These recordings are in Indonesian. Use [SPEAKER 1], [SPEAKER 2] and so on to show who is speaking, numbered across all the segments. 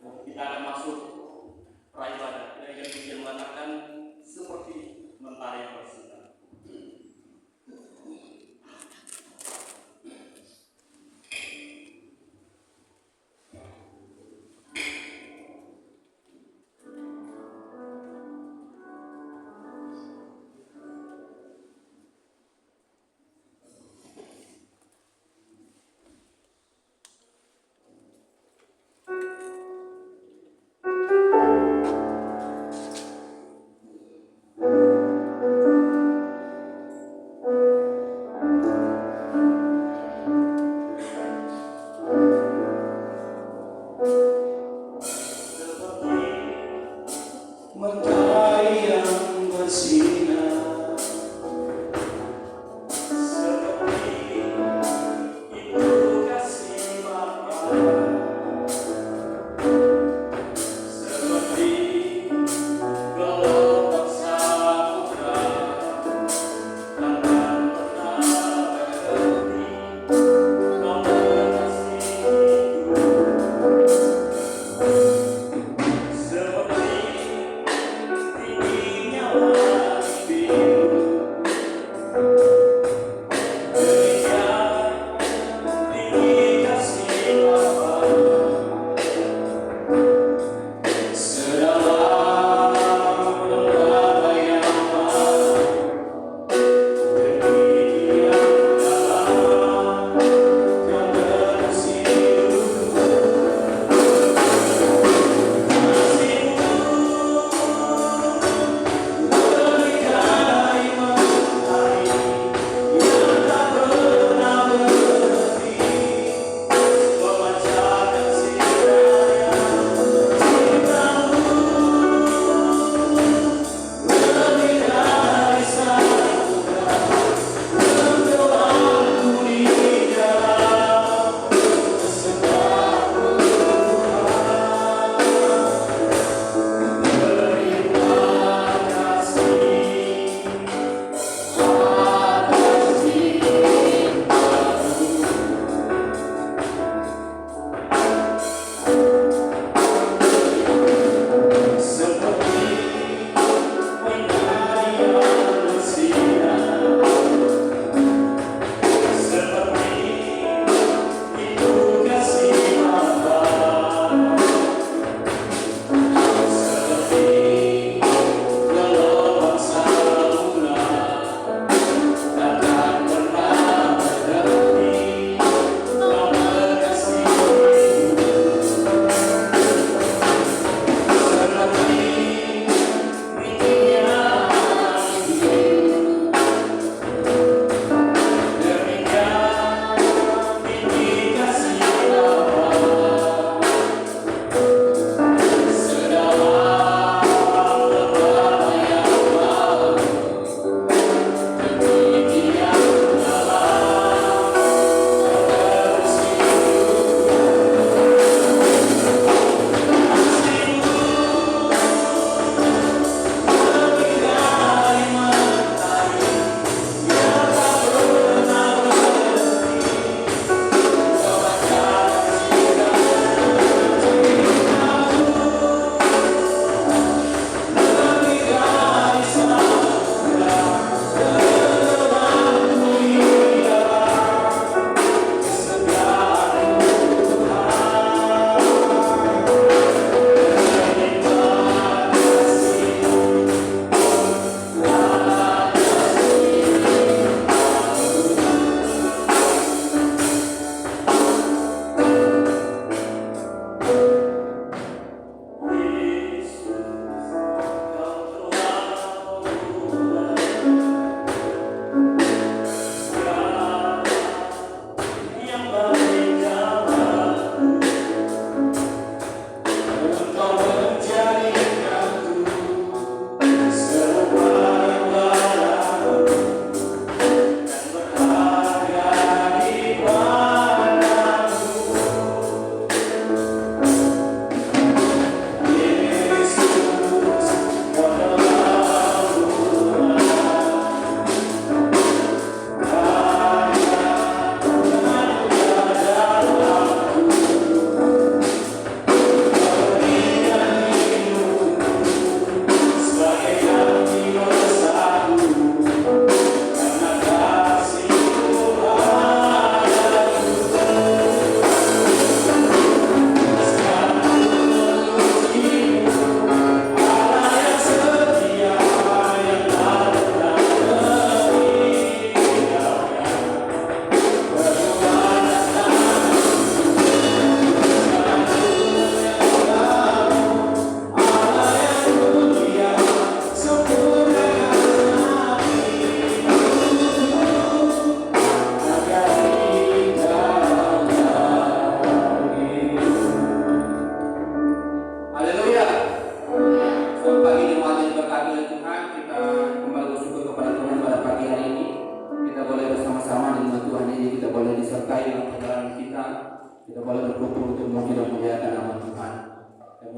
[SPEAKER 1] Kita akan masuk praibadah. Kita ingin pujian mengatakan seperti mentari yang bersinar.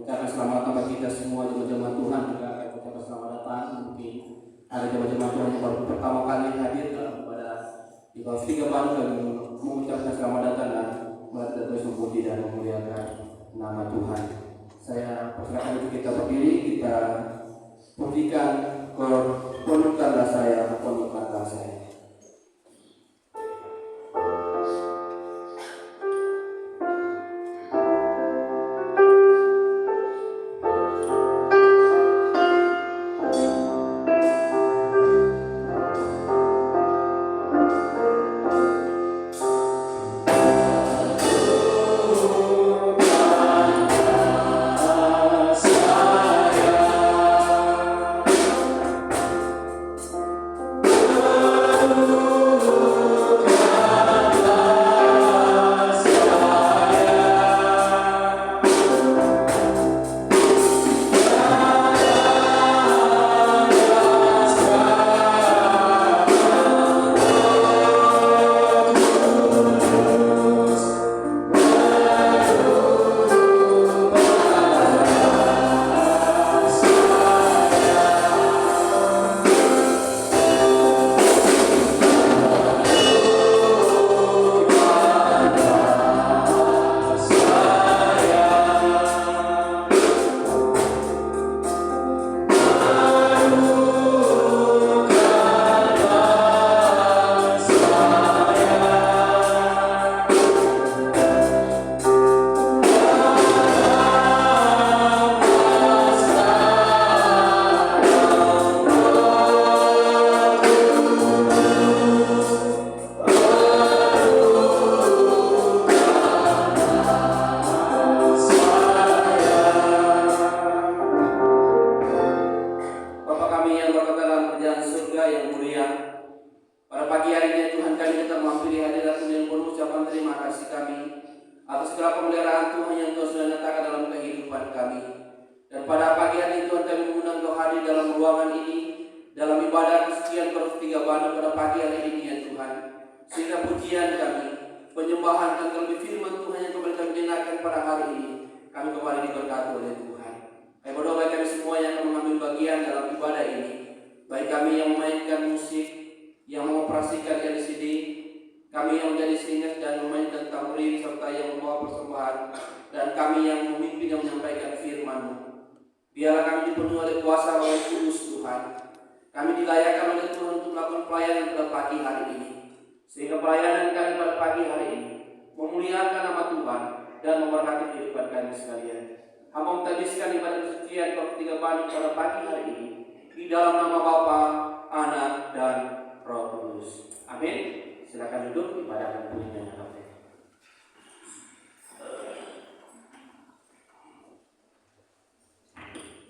[SPEAKER 2] ucapkan selamat datang bagi kita semua jemaat Tuhan, juga akan ucapkan selamat datang. Mungkin ada jemaat Tuhan yang baru pertama kali hadir pada di Golf 3 Bandung, kami mengucapkan selamat datang dan mari kita terus memuji dan memuliakan nama Tuhan. Saya persilakan untuk kita berdiri, kita pujikan penuhkanlah saya, penuhkanlah saya.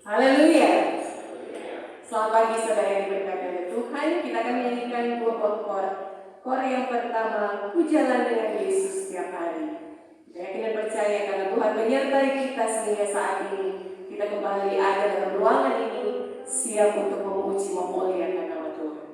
[SPEAKER 3] Haleluya. Selamat pagi saudara yang diberkati oleh Tuhan. Kita akan menyanyikan dua kor. Kor yang pertama, Ku jalan dengan Yesus setiap hari. Kita yakin dan percaya karena Tuhan menyertai kita sehingga saat ini kita kembali ada dalam ruangan ini siap untuk memuji memuliakan nama Tuhan.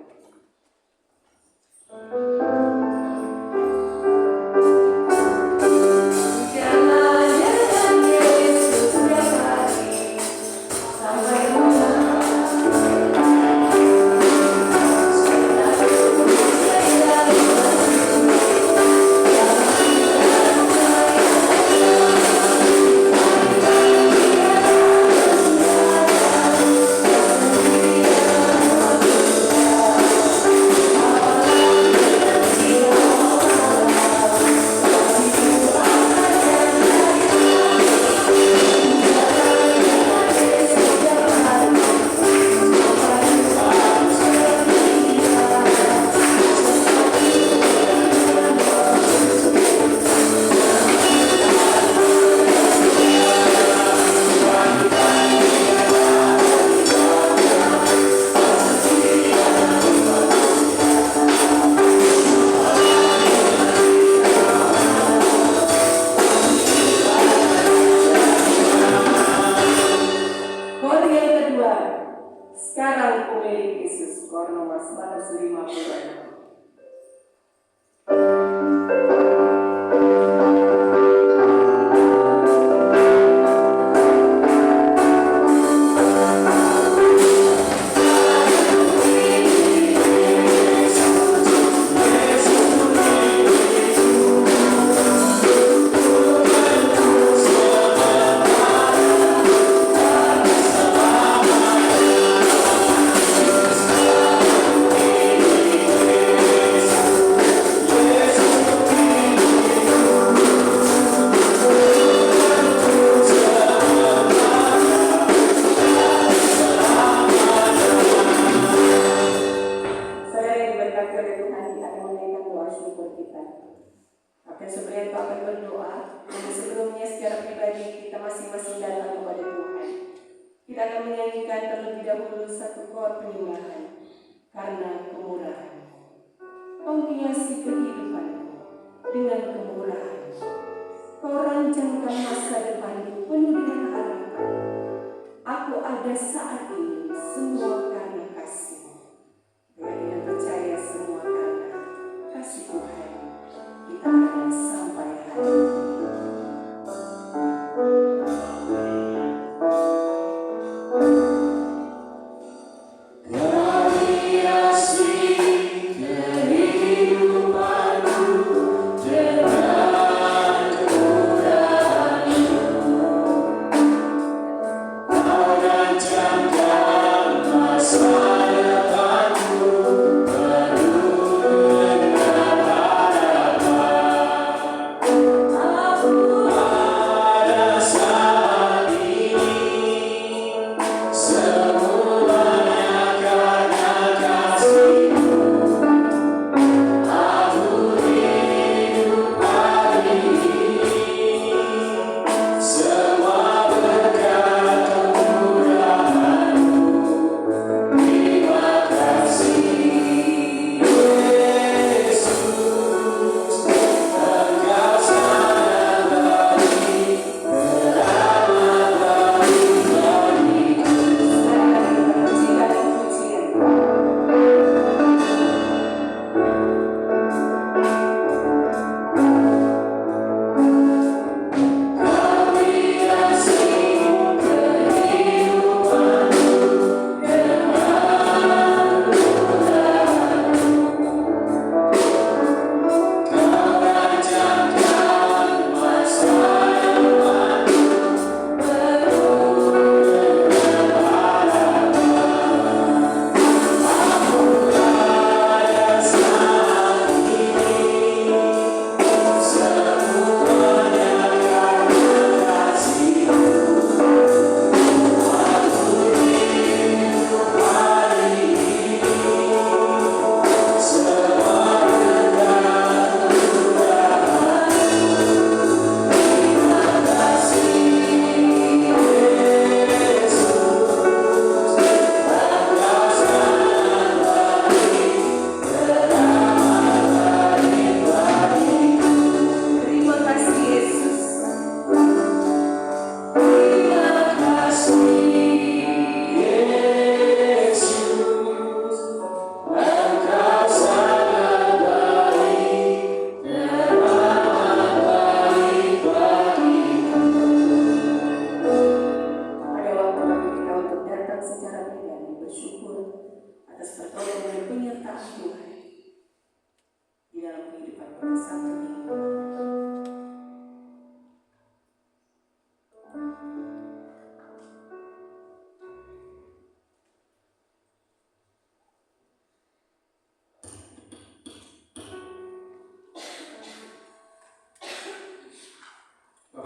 [SPEAKER 3] kami, kita masing-masing datang kepada Tuhan. Kita akan menyanyikan terlebih dahulu satu kor penyembahan karena kemurahan. Kau hiasi kehidupanku dengan kemurahan. Kau rancangkan masa depanku penuh dengan harapan. Aku ada saat ini semua karena kasih. Dengan kita percaya semua karena kasih Tuhan, kita akan sampai hari ini.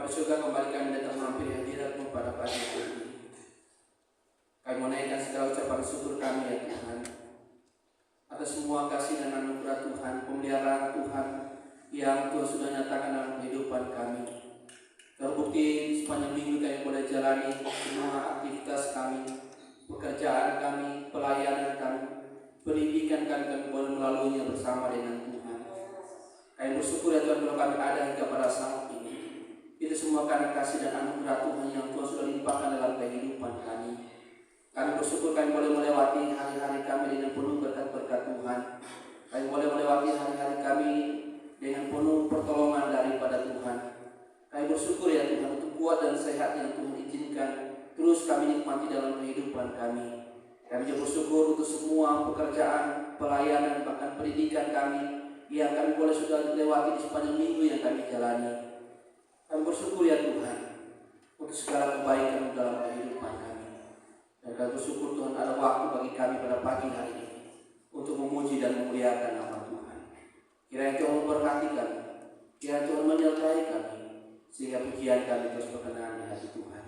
[SPEAKER 2] Surga, kembali kami datang menghampiri hadirat-Mu pada pagi hari ini. Kami menaikkan segala ucapan syukur kami ya Tuhan atas semua kasih dan anugerah Tuhan, pemeliharaan Tuhan yang Tuhan sudah nyatakan dalam kehidupan kami. Terbukti sepanjang minggu kami boleh jalani semua aktivitas kami, pekerjaan kami, pelayanan kami, pendidikan kami boleh melaluinya bersama dengan Tuhan. Kami bersyukur ya Tuhan kalau kami ada hingga pada saat ini. Itu semua karena kasih dan anugerah Tuhan yang Tuhan sudah limpahkan dalam kehidupan kami. Kami bersyukur kami boleh melewati hari-hari kami dengan penuh berkat-berkat Tuhan. Kami boleh melewati hari-hari kami dengan penuh pertolongan daripada Tuhan. Kami bersyukur ya Tuhan untuk kuat dan sehat yang Tuhan izinkan terus kami nikmati dalam kehidupan kami. Kami juga bersyukur untuk semua pekerjaan, pelayanan, bahkan pendidikan kami yang kami boleh sudah lewati di sepanjang minggu yang kami jalani. Kami bersyukur ya Tuhan untuk segala kebaikan dalam kehidupan kami. Dan kami bersyukur Tuhan ada waktu bagi kami pada pagi hari ini untuk memuji dan memuliakan nama Tuhan. Kiranya Tuhan memberkati kami, kiranya Tuhan menyertai kami, sehingga pujian kami terus berkenan di hati Tuhan.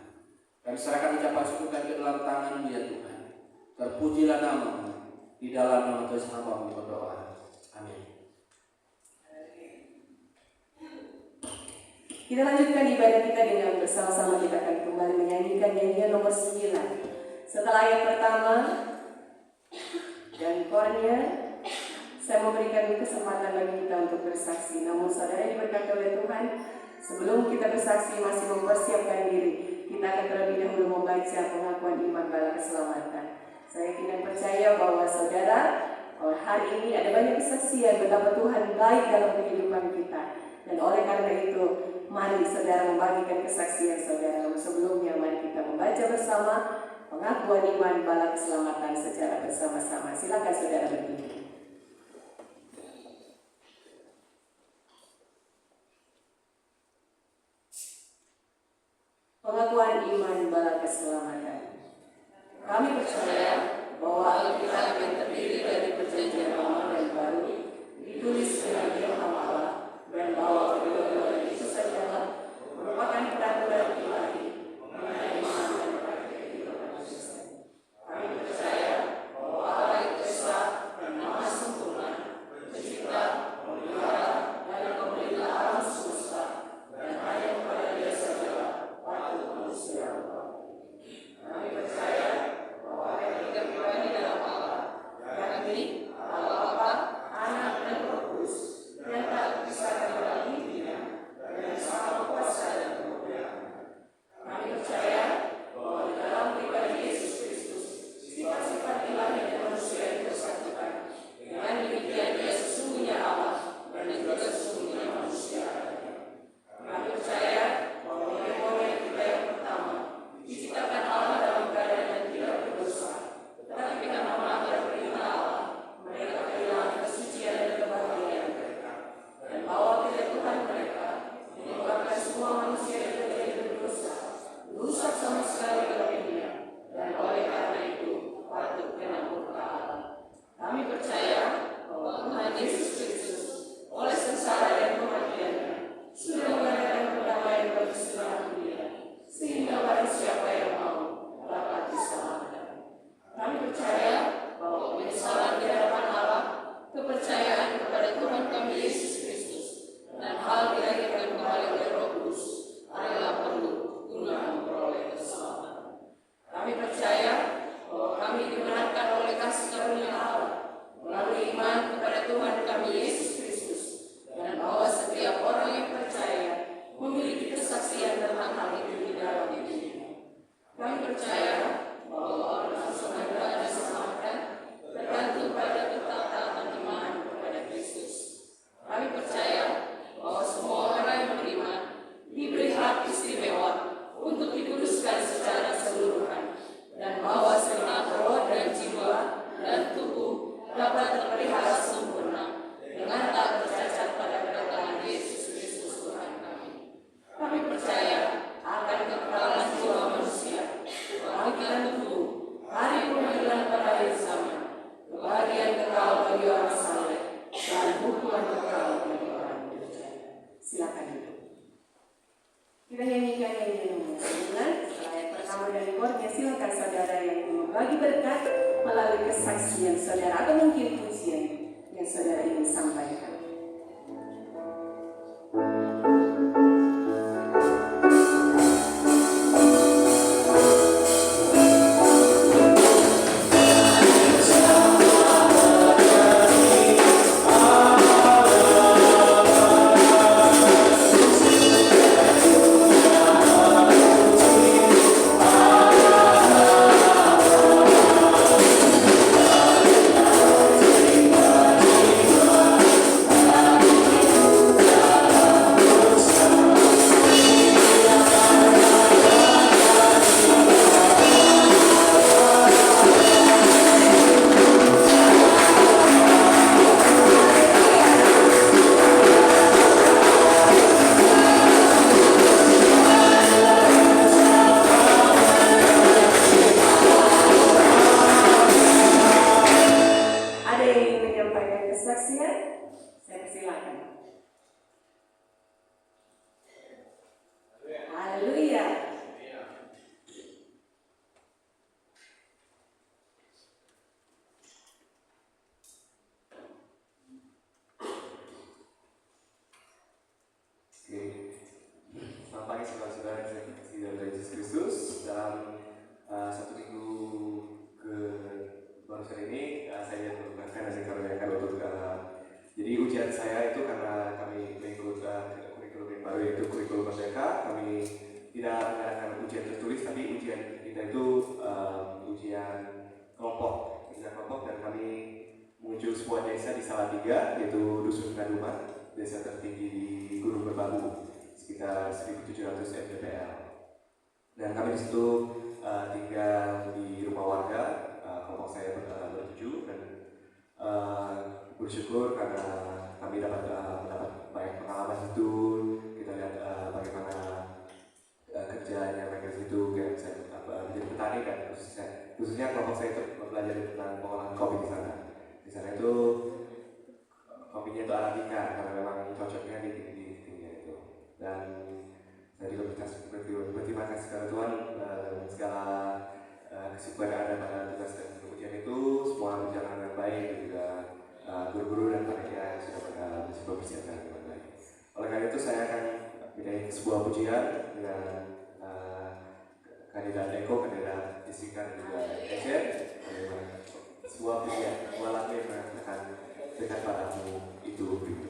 [SPEAKER 2] Kami serahkan ucapan syukur kami ke dalam tangan-Mu ya Tuhan. Terpujilah nama-Mu, di dalam nama Tuhan hamba-Mu berdoa. Amin.
[SPEAKER 3] Kita lanjutkan ibadah kita dengan bersama-sama Setelah yang pertama dan kornya, saya memberikan kesempatan bagi kita untuk bersaksi. Namun saudara yang diberkati oleh Tuhan, sebelum kita bersaksi masih mempersiapkan diri, kita akan terlebih dahulu membaca pengakuan iman bala keselamatan. Saya yakin dan percaya bahwa saudara hari ini ada banyak kesaksian betapa Tuhan baik dalam kehidupan kita. Dan oleh karena itu, mari saudara membagikan kesaksian saudara. Sebelumnya mari kita membaca bersama pengakuan iman bala keselamatan secara bersama-sama. Silakan saudara berdiri. Pengakuan iman bala keselamatan. Kami percaya bahwa Alkitab yang terdiri dari perjanjian lama dan baru ditulis dengan ilham Allah dan bahwa kedua-duanya itu sajalah merupakan peraturan ilahi mengenai iman dan praktik kehidupan Kristen. Kami percaya bahwa Allah itu esa dan maha sempurna, pencipta, pemelihara, dan pemerintah alam semesta, dan hanya kepada Dia sajalah patut manusia berbakti. Kami percaya bahwa ada tiga pribadi dalam Allah, yakni Allah Bapa, Anak, dan Roh Kudus, yang tak terpisahkan dalam dirinya dan yang sama kuasa dan kemuliaan. Kami percaya bahwa di dalam pribadi Yesus Kristus, sifat-sifat ilahi dan manusia itu bersatukan. Dengan demikian Dia sesungguhnya Allah dan juga sesungguhnya manusia. Kami percaya bahwa momen kita yang pertama diciptakan Allah dalam keadaan yang tidak berdosa, tetapi karena melanggar perintah Allah, mereka kehilangan kesucian dan kebahagiaan mereka, dan bahwa kejatuhan mereka menyebabkan semua manusia yang menjadi berdosa, rusak sama sekali dalam dunia, dan oleh karena itu patut kena murka Allah. Kami percaya bahwa Tuhan Yesus Kristus oleh sengsara dan kematiannya sudah mengadakan perdamaian bagi seluruh dunia, sehingga barang siapa yang mau dapat diselamatkan. Kami percaya bahwa penyesalan di hadapan Allah, kepercayaan kepada Tuhan kami Yesus Kristus, dan hal dilahirkan kembali oleh Roh Kudus adalah perlu guna memperoleh keselamatan. Kami percaya bahwa kami dibenarkan oleh kasih karunia Allah melalui iman kepada Tuhan kami Yesus Kristus, dan bahwa setiap orang yang percaya memiliki kesaksian tentang hal itu di dalam dirinya. Kami percaya bahwa orang langsung dan diselamatkan tergantung pada ketaatan iman kepada Kristus. Kami percaya bahwa semua orang yang beriman diberi hak istimewa untuk dikuduskan secara keseluruhan, dan bahwa segenap roh dan jiwa dan tubuh dapat terpelihara sempurna dengan tak bercacat pada kedatangan Yesus Kristus Tuhan kami. Kami percaya akan kekekalan jiwa manusia, kebangkitan tubuh, hari pengadilan pada hari zaman, kebahagiaan kekal bagi orang saleh, dan hukuman kekal bagi orang durjana. Silakan duduk. Kita nyanyikan nyanyian dengan setelah yang pertama dari kornya. Silakan saudara yang berbagi berkat melalui kesaksian saudara atau mungkin pujian yang saudara ingin sampaikan.
[SPEAKER 4] Selamat pagi saudara-saudara yang saya kasih dalam Yesus Kristus. Dalam satu minggu ujian saya itu karena kami mengikuti kurikulum yang baru yaitu kurikulum merdeka. Kami tidak mengadakan ujian tertulis, tapi ujian kita itu ujian kelompok dan kami menuju sebuah desa di Salatiga, yaitu Dusun Kaduman, desa tertinggi di Gunung Merbabu, sekitar 1.700 mdpl. Dan kami di situ tinggal di rumah warga, kelompok saya bertujuh, dan bersyukur karena kami mendapat banyak pengalaman itu. Kita lihat bagaimana kerjanya mereka di situ, kayak saya menjadi petani, dan khususnya kelompok saya itu belajar tentang pengolahan kopi di sana. Di sana itu kopinya itu arabica karena memang cocoknya di tinggi itu. Dan saya juga berterima kasih kepada Tuhan dengan segala kesibukan yang ada pada tugas dan ujian itu, semua berjalan dengan baik, dan juga guru-guru dan panitia yang sudah mempersiapkan dengan baik. Oleh karena itu saya akan memilih sebuah pujian dengan kandidat Eko, kandidat Jessica, dan juga Ejen. Sebuah pujian, sebuah lagu yang mengatakan dekat padamu itu rinduku.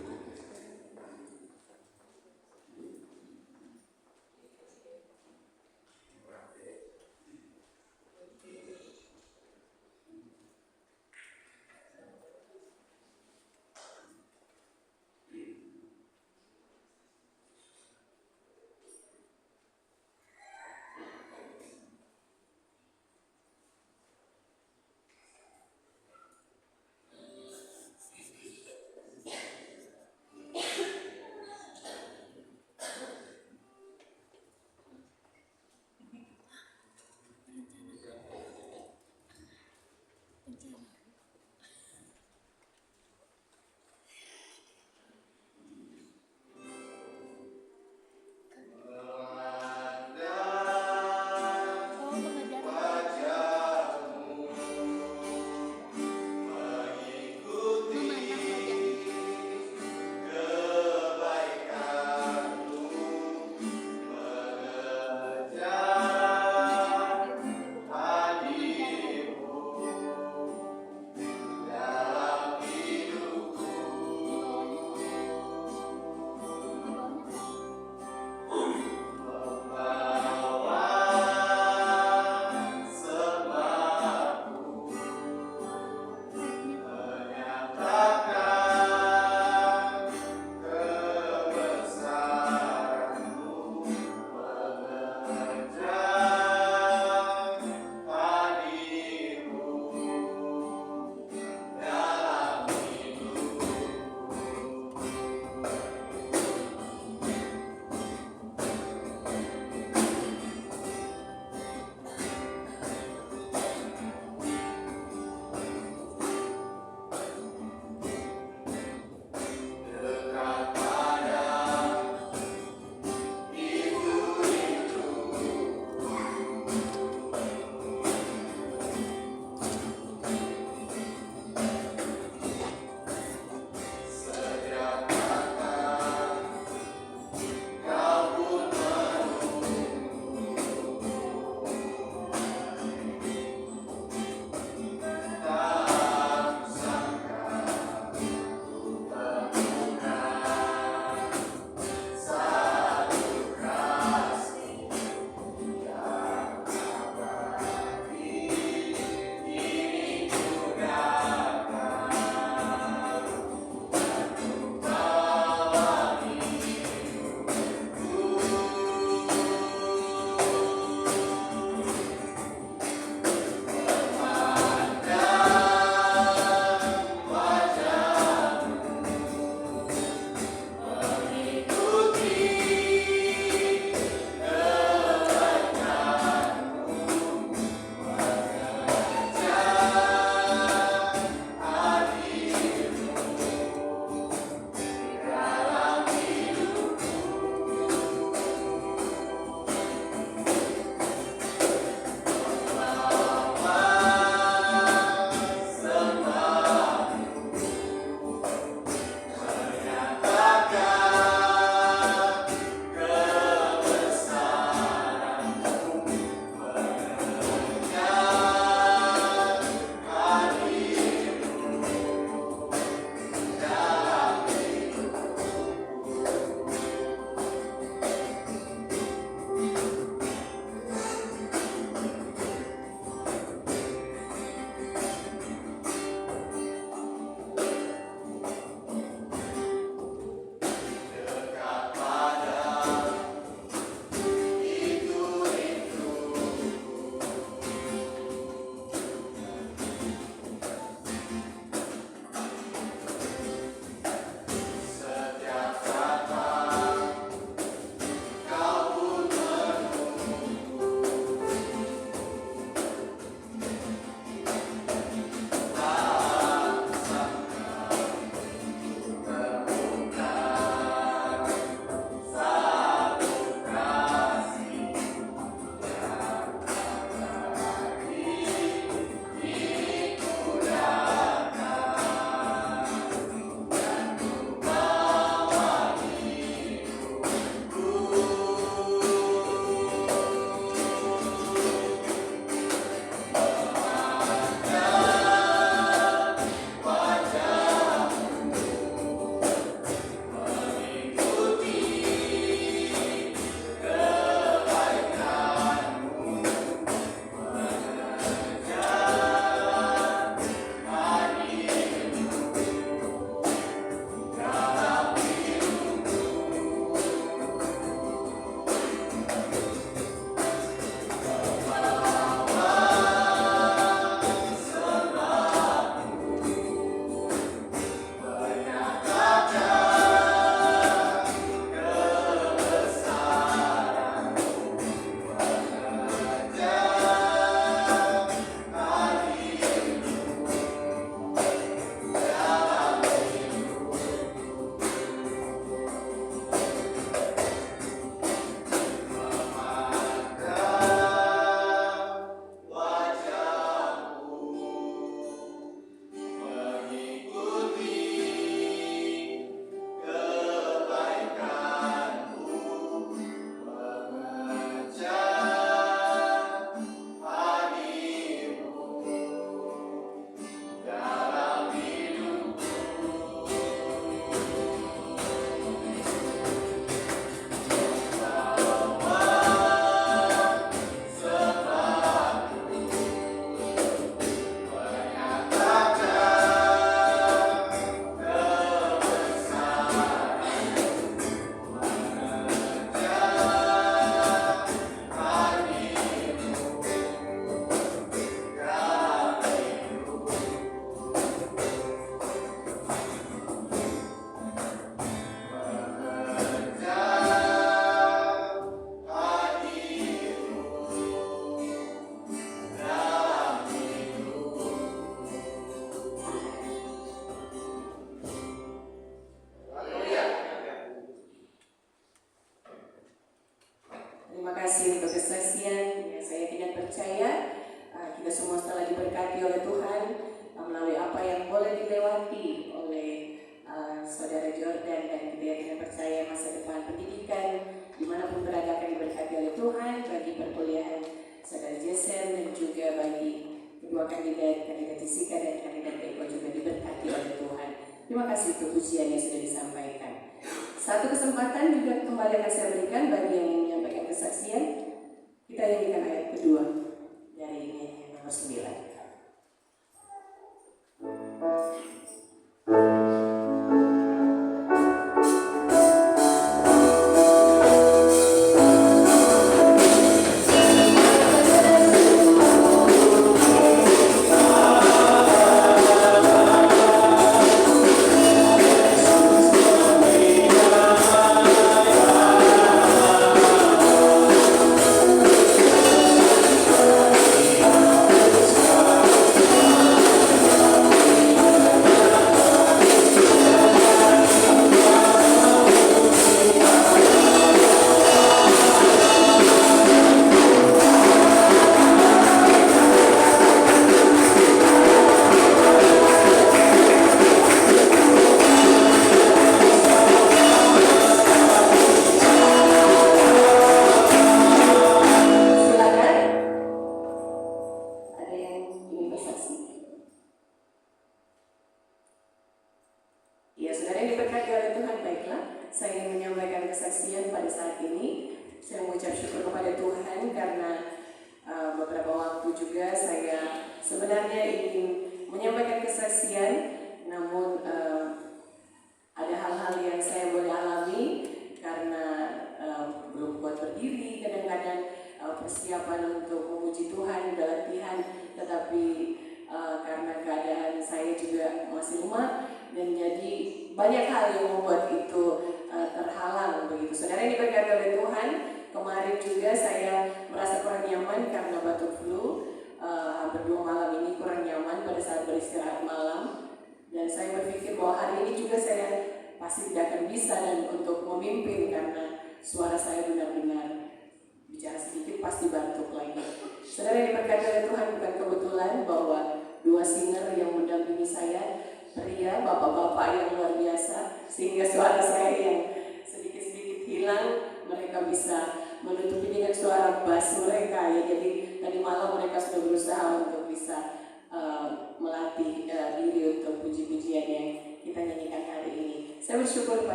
[SPEAKER 3] Terima kasih untuk kesaksian. Ya, saya tidak percaya kita semua telah diberkati oleh Tuhan melalui apa yang boleh dilewati oleh saudara Jordan, dan kita tidak percaya masa depan pendidikan dimanapun berada akan diberkati oleh Tuhan bagi perkuliahan saudara Jason, dan juga bagi kedua kandidat Jessica dan kandidat Eko juga diberkati oleh Tuhan. Terima kasih untuk pujian yang sudah disampaikan. Satu kesempatan juga kembali akan saya berikan bagi yang menyampaikan kesaksian. Kita nyanyikan ayat kedua dari nyanyian nomor 9.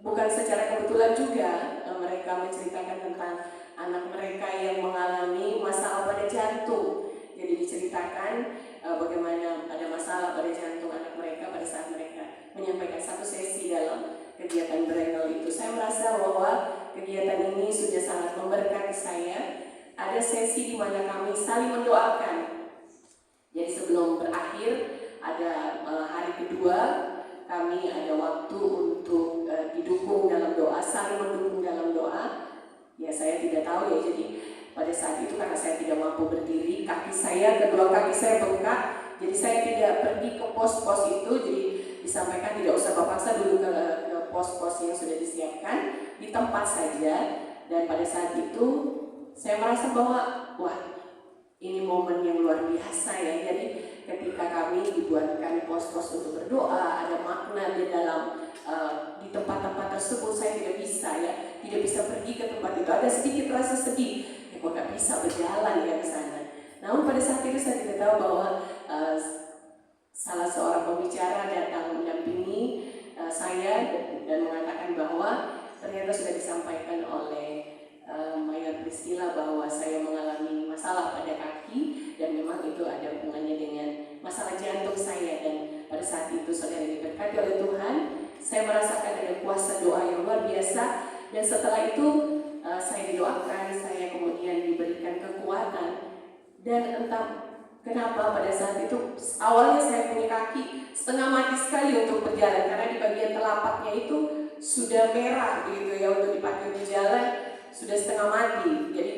[SPEAKER 3] Bukan secara kebetulan juga mereka menceritakan tentang anak mereka yang mengalami masalah pada jantung. Jadi diceritakan bagaimana ada masalah pada jantung anak mereka pada saat mereka menyampaikan satu sesi dalam kegiatan Braille itu. Saya merasa bahwa kegiatan ini sudah sangat memberkati saya. Ada sesi di mana kami saling mendoakan. Jadi sebelum berakhir ada hari kedua, kami ada waktu untuk didukung dalam doa, saling mendukung dalam doa. Ya saya tidak tahu ya, jadi pada saat itu karena saya tidak mampu berdiri, kedua kaki saya bengkak, jadi saya tidak pergi ke pos-pos itu. Jadi disampaikan tidak usah paksa dulu ke pos-pos yang sudah disiapkan, di tempat saja. Dan pada saat itu saya merasa bahwa wah, ini momen yang luar biasa ya. Jadi ketika kami dibuatkan pos-pos untuk berdoa, ada makna di dalam di tempat-tempat tersebut. Saya tidak bisa pergi ke tempat itu. Ada sedikit rasa sedih, kok nggak bisa berjalan ya ke sana. Namun pada saat itu saya tidak tahu bahwa salah seorang pembicara datang mendampingi saya dan mengatakan bahwa ternyata sudah disampaikan oleh Mayor Priscilla bahwa saya mengalami masalah pada kaki dan memang itu ada hubungannya dengan masalah jantung saya. Dan pada saat itu saudara diberkati oleh Tuhan, saya merasakan ada kuasa doa yang luar biasa. Dan setelah itu saya didoakan, saya kemudian diberikan kekuatan. Dan entah kenapa pada saat itu awalnya saya punya kaki setengah mati sekali untuk berjalan, karena di bagian telapaknya itu sudah merah begitu ya, untuk dipakai berjalan sudah setengah mati. Jadi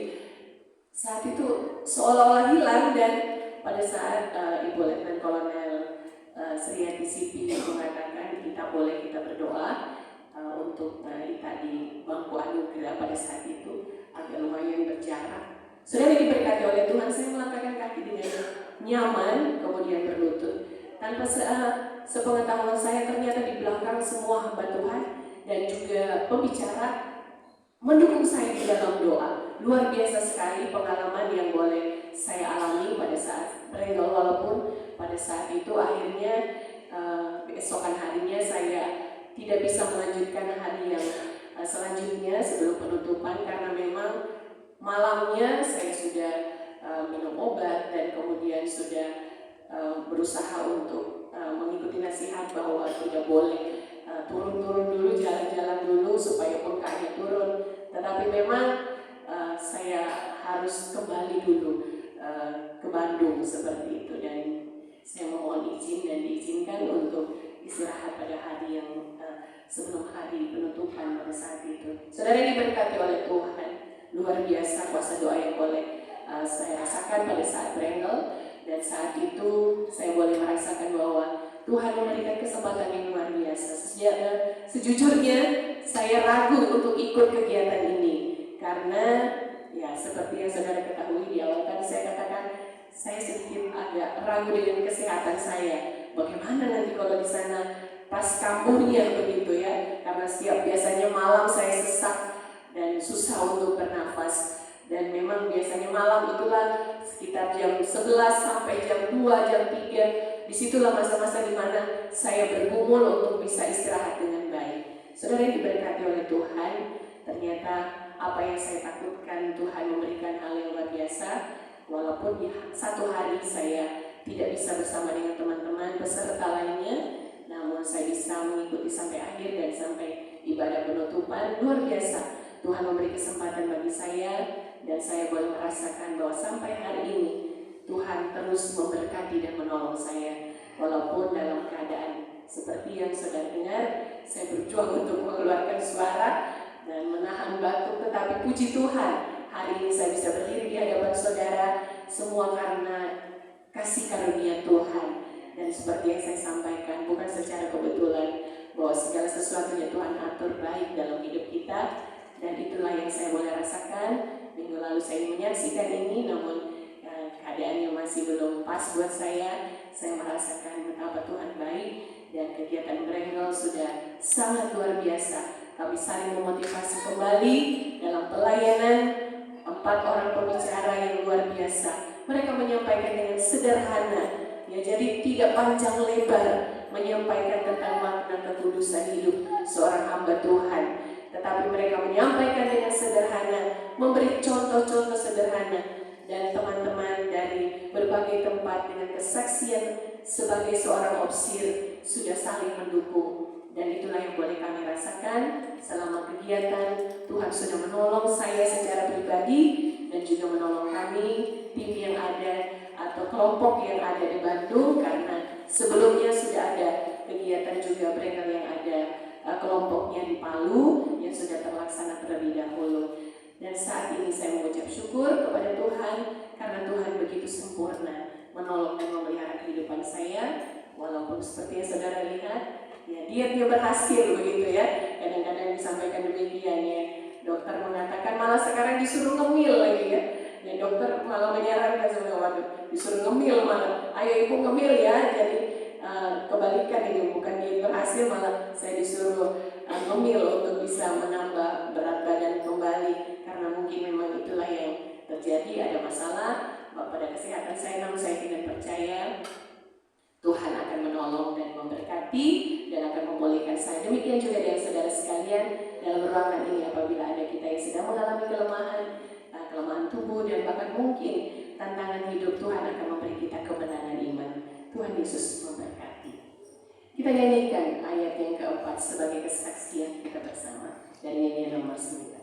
[SPEAKER 3] saat itu seolah-olah hilang. Dan pada saat Ibu Letnan Kolonel Sriati Sipi mengatakan kita berdoa untuk Ita di bangku anugerah, pada saat itu agak lumayan berjarak. Saudara diberkati oleh Tuhan, saya melangkahkan kaki dengan nyaman, kemudian berlutut. Tanpa sepengetahuan saya, ternyata di belakang semua hamba Tuhan dan juga pembicara mendukung saya di dalam doa. Luar biasa sekali pengalaman yang boleh saya alami pada saat berenggel, walaupun pada saat itu akhirnya keesokan harinya saya tidak bisa melanjutkan hari yang selanjutnya sebelum penutupan, karena memang malamnya saya sudah minum obat dan kemudian sudah berusaha untuk mengikuti nasihat bahwa tidak boleh turun-turun dulu, jalan-jalan dulu supaya pungkanya turun. Tetapi memang saya harus kembali dulu ke Bandung seperti itu, dan saya memohon izin dan diizinkan untuk istirahat pada hari yang sebelum hari penutupan pada saat itu. Saudara diberkati oleh Tuhan, luar biasa kuasa doa yang boleh saya rasakan pada saat berenggel. Dan saat itu saya boleh merasakan bahwa Tuhan memberikan kesempatan yang luar biasa. Sejujurnya saya ragu untuk ikut kegiatan ini, karena ya seperti yang saudara ketahui di awal tadi saya katakan, saya sedikit agak ragu dengan kesehatan saya. Bagaimana nanti kalau di sana pas kambuhnya begitu ya, karena biasanya malam saya sesak dan susah untuk bernafas. Dan memang biasanya malam itulah sekitar jam 11 sampai jam 2, jam 3. Disitulah masa-masa di mana saya bergumul untuk bisa istirahat dengan baik. Saudara yang diberkati oleh Tuhan, ternyata apa yang saya takutkan Tuhan memberikan hal yang luar biasa. Walaupun di satu hari saya tidak bisa bersama dengan teman-teman peserta lainnya, namun saya bisa mengikuti sampai akhir dan sampai ibadah penutupan. Luar biasa Tuhan memberi kesempatan bagi saya, dan saya boleh merasakan bahwa sampai hari ini Tuhan terus memberkati dan menolong saya. Walaupun dalam keadaan seperti yang saudara dengar, saya berjuang untuk mengeluarkan suara dan menahan batuk, tetapi puji Tuhan, hari ini saya bisa berdiri di hadapan saudara, semua karena kasih karunia Tuhan. Dan seperti yang saya sampaikan, bukan secara kebetulan bahwa segala sesuatunya Tuhan atur baik dalam hidup kita. Dan itulah yang saya boleh rasakan. Minggu lalu saya menyaksikan ini, namun keadaannya masih belum pas buat saya. Saya merasakan betapa Tuhan baik, dan kegiatan berenggel sudah sangat luar biasa. Kami saling memotivasi kembali dalam pelayanan. 4 orang pembicara yang luar biasa. Mereka menyampaikan dengan sederhana, ya, jadi tidak panjang lebar menyampaikan tentang makna kekudusan hidup seorang hamba Tuhan. Tetapi mereka menyampaikan dengan sederhana, memberi contoh-contoh sederhana, dan teman-teman dari berbagai tempat dengan kesaksian sebagai seorang opsir sudah saling mendukung. Dan itulah yang boleh kami rasakan selama kegiatan. Tuhan sudah menolong saya secara pribadi dan juga menolong kami, tim yang ada atau kelompok yang ada di Bandung, karena sebelumnya sudah ada kegiatan juga berenggel yang ada kelompoknya di Palu yang sudah terlaksana terlebih dahulu. Dan saat ini saya mengucap syukur kepada Tuhan, karena Tuhan begitu sempurna menolong dan memelihara kehidupan saya. Walaupun seperti yang saudara lihat, ya, dietnya berhasil begitu ya. Kadang-kadang disampaikan demikian ya. Dokter mengatakan malah sekarang disuruh ngemil lagi ya. Ya, dokter malah menyarankan sama waduh, disuruh ngemil malah. Ayo ibu ngemil ya. Jadi kebalikan ini, bukan dia berhasil, malah saya disuruh ngemil untuk bisa menambah berat badan kembali, karena mungkin memang itulah yang terjadi, ada masalah pada kesehatan saya. Namun saya tidak percaya Tuhan akan menolong menolong dan memberkati dan akan membolehkan saya. Demikian juga dengan saudara sekalian dalam ruangan ini, apabila ada kita yang sedang mengalami kelemahan tubuh dan bahkan mungkin tantangan hidup, Tuhan akan memberi kita kemenangan iman. Tuhan Yesus memberkati. Kita nyanyikan ayat yang keempat sebagai kesaksian kita bersama dari nyanyian nomor 9.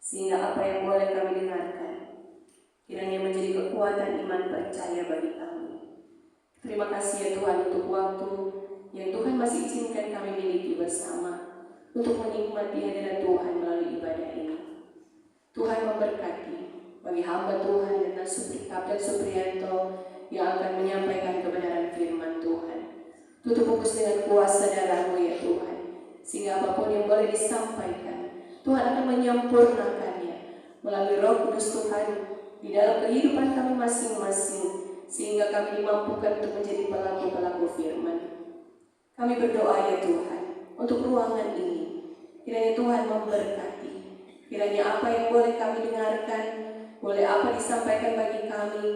[SPEAKER 3] sehingga apa yang boleh kami dengarkan kiranya menjadi kekuatan iman percaya bagi kami. Terima kasih ya Tuhan untuk waktu yang Tuhan masih izinkan kami miliki bersama untuk menikmati hadirat Tuhan melalui ibadah ini. Tuhan memberkati bagi hamba Tuhan dan Kapten Supriyanto yang akan menyampaikan kebenaran firman Tuhan. Tutup bungkus dengan kuasa darah-Mu ya Tuhan, sehingga apapun yang boleh disampaikan, Tuhan akan menyempurnakannya melalui Roh Kudus Tuhan di dalam kehidupan kami masing-masing, sehingga kami dimampukan untuk menjadi pelaku-pelaku firman. Kami berdoa ya Tuhan untuk ruangan ini, kiranya Tuhan memberkati, kiranya apa yang boleh kami dengarkan, boleh apa disampaikan bagi kami,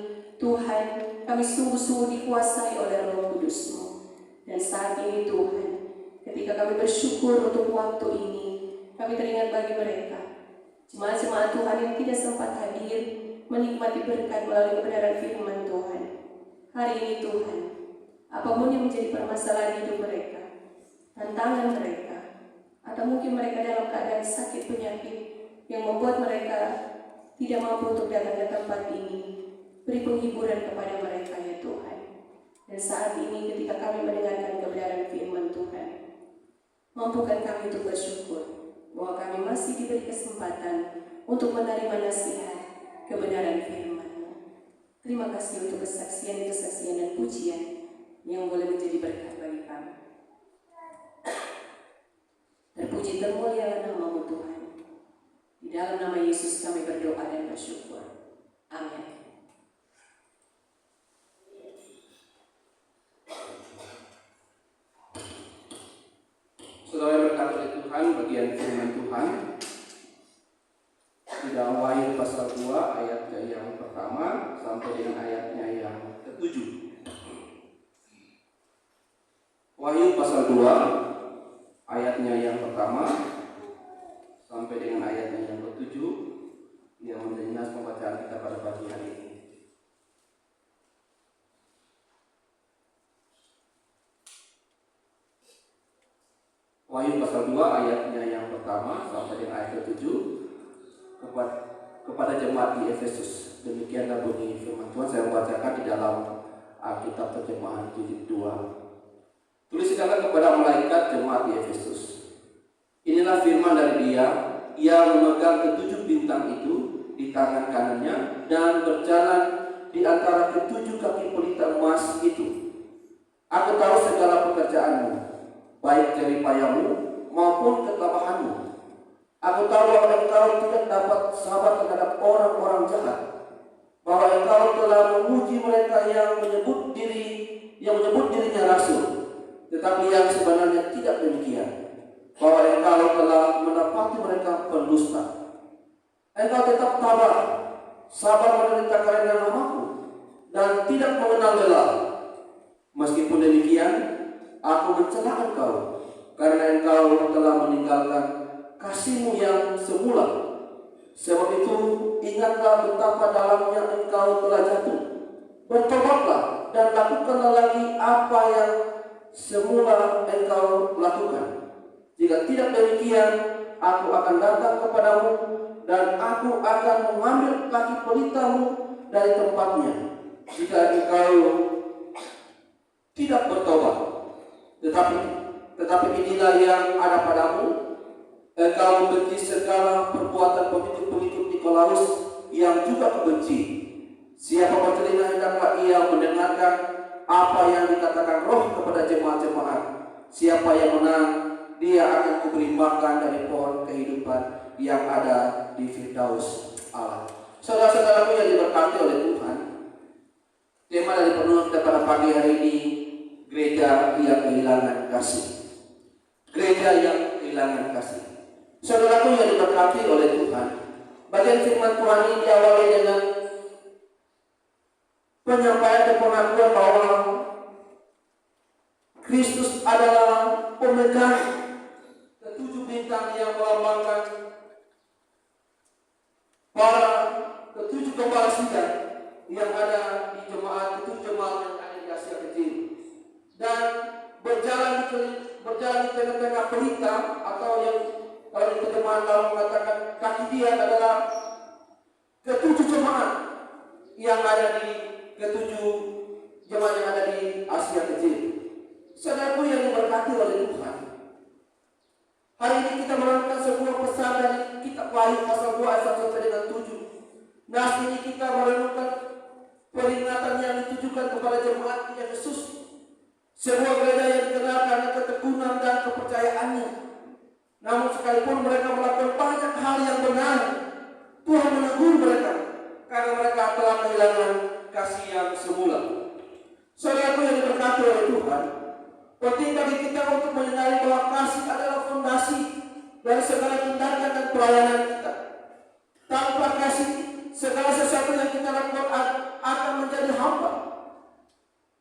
[SPEAKER 3] Tuhan, kami sungguh-sungguh dikuasai oleh Roh Kudus-Mu. Dan saat ini Tuhan, ketika kami bersyukur untuk waktu ini, kami teringat bagi mereka, jemaat-jemaat Tuhan yang tidak sempat hadir, menikmati berkat melalui kebenaran firman Tuhan. Hari ini Tuhan, apapun yang menjadi permasalahan hidup mereka, tantangan mereka, atau mungkin mereka dalam keadaan sakit penyakit yang membuat mereka tidak mampu untuk datang ke tempat ini, beri penghiburan kepada mereka ya Tuhan. Dan saat ini ketika kami mendengarkan kebenaran firman Tuhan, mampukan kami untuk bersyukur bahwa kami masih diberi kesempatan untuk menerima nasihat kebenaran firman-Mu. Terima kasih untuk kesaksian dan pujian yang boleh menjadi berkat bagi kami. Terpuji termulialah nama-Mu Tuhan. Di dalam nama Yesus kami berdoa dan bersyukur. Amin.
[SPEAKER 2] Saudara berkat oleh Tuhan, bagian firman Tuhan di dalam Wahyu pasal 2 ayatnya yang pertama sampai dengan ayatnya yang ke-7. Wahyu pasal 2 ayatnya yang pertama sampai dengan ayatnya yang ke-7 yang menjadi nas pembacaan kita pada pagi hari ini. Wahyu pasal 2 ayatnya yang pertama sampai dengan ayat ke-7 kepada jemaat di Efesus. Demikianlah bunyi firman Tuhan. Saya membacakan di dalam Alkitab terjemahan jilid 2. Tuliskanlah kepada malaikat jemaat di Efesus. Inilah firman dari Dia yang memegang ketujuh bintang itu di tangan kanannya dan berjalan di antara ketujuh kaki pelita emas itu. Aku tahu segala pekerjaanmu, baik jeripayamu maupun ketabahanmu. Aku tahu bahwa engkau tidak dapat sabar terhadap orang-orang jahat, bahwa engkau telah memuji mereka yang menyebut dirinya rasul, tetapi yang sebenarnya tidak demikian, bahwa engkau telah mendapati mereka pendusta. Engkau tetap tabah, sabar menderita karena namaku, dan tidak mengenal lelah. Meskipun demikian, aku mencela engkau, karena engkau telah meninggalkan kasihmu yang semula. Sebab itu, ingatlah betapa dalamnya engkau telah jatuh. Bertobatlah dan lakukanlah lagi apa yang semula engkau lakukan. Jika tidak demikian, aku akan datang kepadamu dan aku akan mengambil kaki pelitamu dari tempatnya. Jika engkau tidak bertobat, tetapi inilah yang ada padamu. Engkau membenci segala perbuatan pengikut-pengikut Nikolaus yang juga kubenci. Siapa bertelinga hendaklah ia mendengarkan apa yang dikatakan Roh kepada jemaat-jemaat. Siapa yang menang, dia akan kuberi makan dari pohon kehidupan yang ada di Firdaus Allah. Saudara-saudaraku yang diberkati oleh Tuhan, tema dari penuh kita pada pagi hari ini, gereja yang kehilangan kasih. Gereja yang kehilangan kasih. Saudaraku yang diberkati oleh Tuhan, bagian firman Tuhan ini diawali dengan penyampaian dan pengakuan bahwa Kristus adalah pemegang ketujuh bintang yang melambangkan para ketujuh kepala sidang yang ada di ketujuh jemaat yang ada di Asia Kecil, dan berjalan di tengah-tengah pelita, atau yang kalau di terjemahan lalu mengatakan kaki dia adalah ketujuh jemaat yang ada di ketujuh jemaat yang ada di Asia Kecil. Saudaraku yang diberkati oleh Tuhan, hari ini kita merenungkan sebuah pesan dari kitab Wahyu pasal 2 ayat 1 sampai dengan 7. Nah, ini kita merenungkan peringatan yang ditujukan kepada jemaat di Efesus, sebuah gereja yang dikenal karena ketekunan dan kepercayaannya. Namun sekalipun mereka melakukan banyak hal yang benar, Tuhan menegur mereka karena mereka telah kehilangan kasih yang semula. Saudaraku yang diberkati oleh Tuhan, penting bagi kita untuk menyadari bahwa kasih adalah fondasi dari segala tindakan dan pelayanan kita. Tanpa kasih, segala sesuatu yang kita lakukan akan menjadi hampa.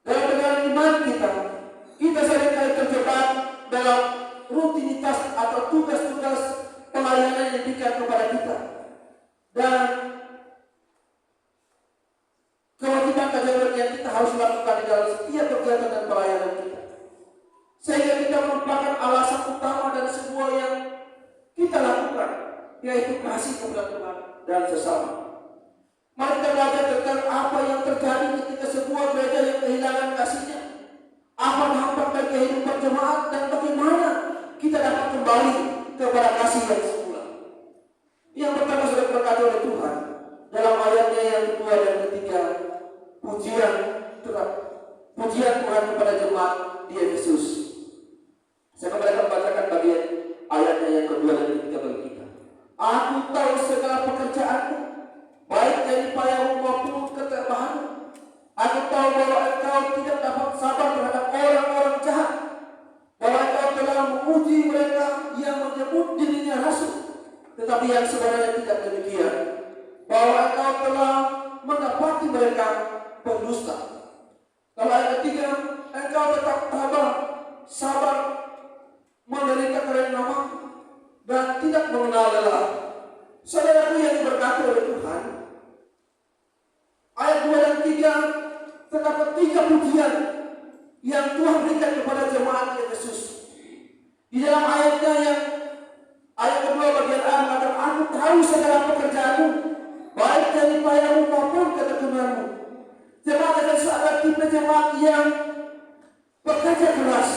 [SPEAKER 2] Dalam perjalanan iman kita seringkali terjebak dalam rutinitas atau tugas-tugas pelayanan yang diberikan kepada kita, dan kewajiban yang kita harus lakukan di dalam setiap kegiatan dan pelayanan kita, sehingga kita melupakan alasan utama dari semua yang kita lakukan, yaitu kasih kepada Tuhan dan sesama. Mari kita belajar tentang apa yang terjadi ketika sebuah gereja yang kehilangan kasihnya, apa dampak bagi kehidupan jemaat, dan bagaimana kita dapat kembali kepada kasih yang semula. Yang pertama sudah berkata oleh Tuhan dalam ayatnya yang kedua dan ketiga, pujian Tuhan kepada jemaat di Efesus. Saya akan membacakan bagian ayatnya yang kedua dan ketiga bagi kita. Aku tahu segala pekerjaanmu, baik dari payamu maupun keterbahanmu. Aku tahu bahwa engkau tidak dapat sabar terhadap orang-orang jahat, bahwa engkau telah menguji mereka yang menyebut dirinya rasul, tetapi yang sebenarnya tidak demikian, bahwa engkau telah mendapati mereka pendusta. Kalau ayat ketiga, engkau tetap sabar menderita karena nama dan tidak mengenal lelah. Saudaraku yang diberkati oleh Tuhan, ayat 2 dan 3 terdapat 3 pujian yang Tuhan berikan kepada jemaat di Efesus. Di dalam ayatnya yang ayat kedua bagian A mengatakan, aku tahu segala pekerjaanmu, baik dari payamu maupun ketekunanmu. Jemaat Efesus adalah tipe jemaat yang bekerja keras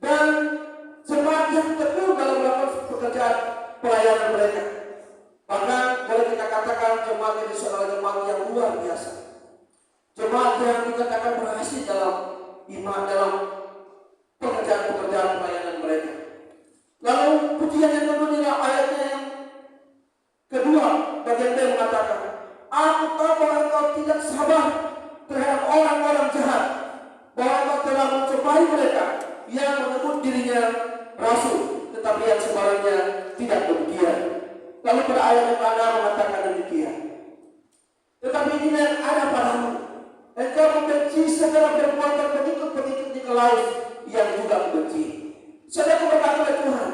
[SPEAKER 2] dan jemaat yang tekun dalam melakukan pekerjaan pelayanan mereka. Bahkan boleh kita katakan jemaat Efesus adalah jemaat yang luar biasa, jemaat yang dikatakan berhasil dalam iman, dalam pekerjaan-pekerjaan pelayanan mereka. Lalu pujian yang kedua dalam ayatnya yang kedua bagian B mengatakan, aku tahu bahwa engkau tidak sabar terhadap orang-orang jahat, bahwa engkau telah mencobai mereka yang menyebut dirinya rasul, tetapi yang sebenarnya tidak demikian. Lalu pada ayat yang ke-6 mengatakan demikian, tetapi ini yang ada padamu, engkau membenci segala perbuatan pengikut-pengikut Nikolaus yang juga membenci. Saudara berkata oleh Tuhan,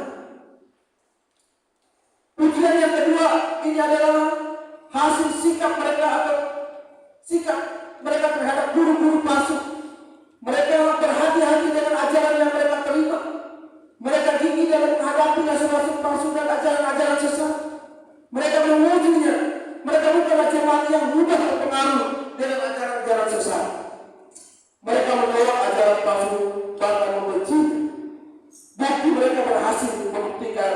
[SPEAKER 2] pujian yang kedua ini adalah hasil sikap mereka atau sikap mereka terhadap guru-guru palsu. Mereka berhati-hati dengan ajaran yang mereka terima. Mereka gigih dalam menghadapi rasul-rasul palsu dan ajaran-ajaran sesat. Mereka mengujinya. Mereka bukanlah jemaat yang mudah terpengaruh dengan ajaran-ajaran sesat. Mereka menolak ajaran palsu, bahkan membenci. Bukti mereka berhasil membuktikan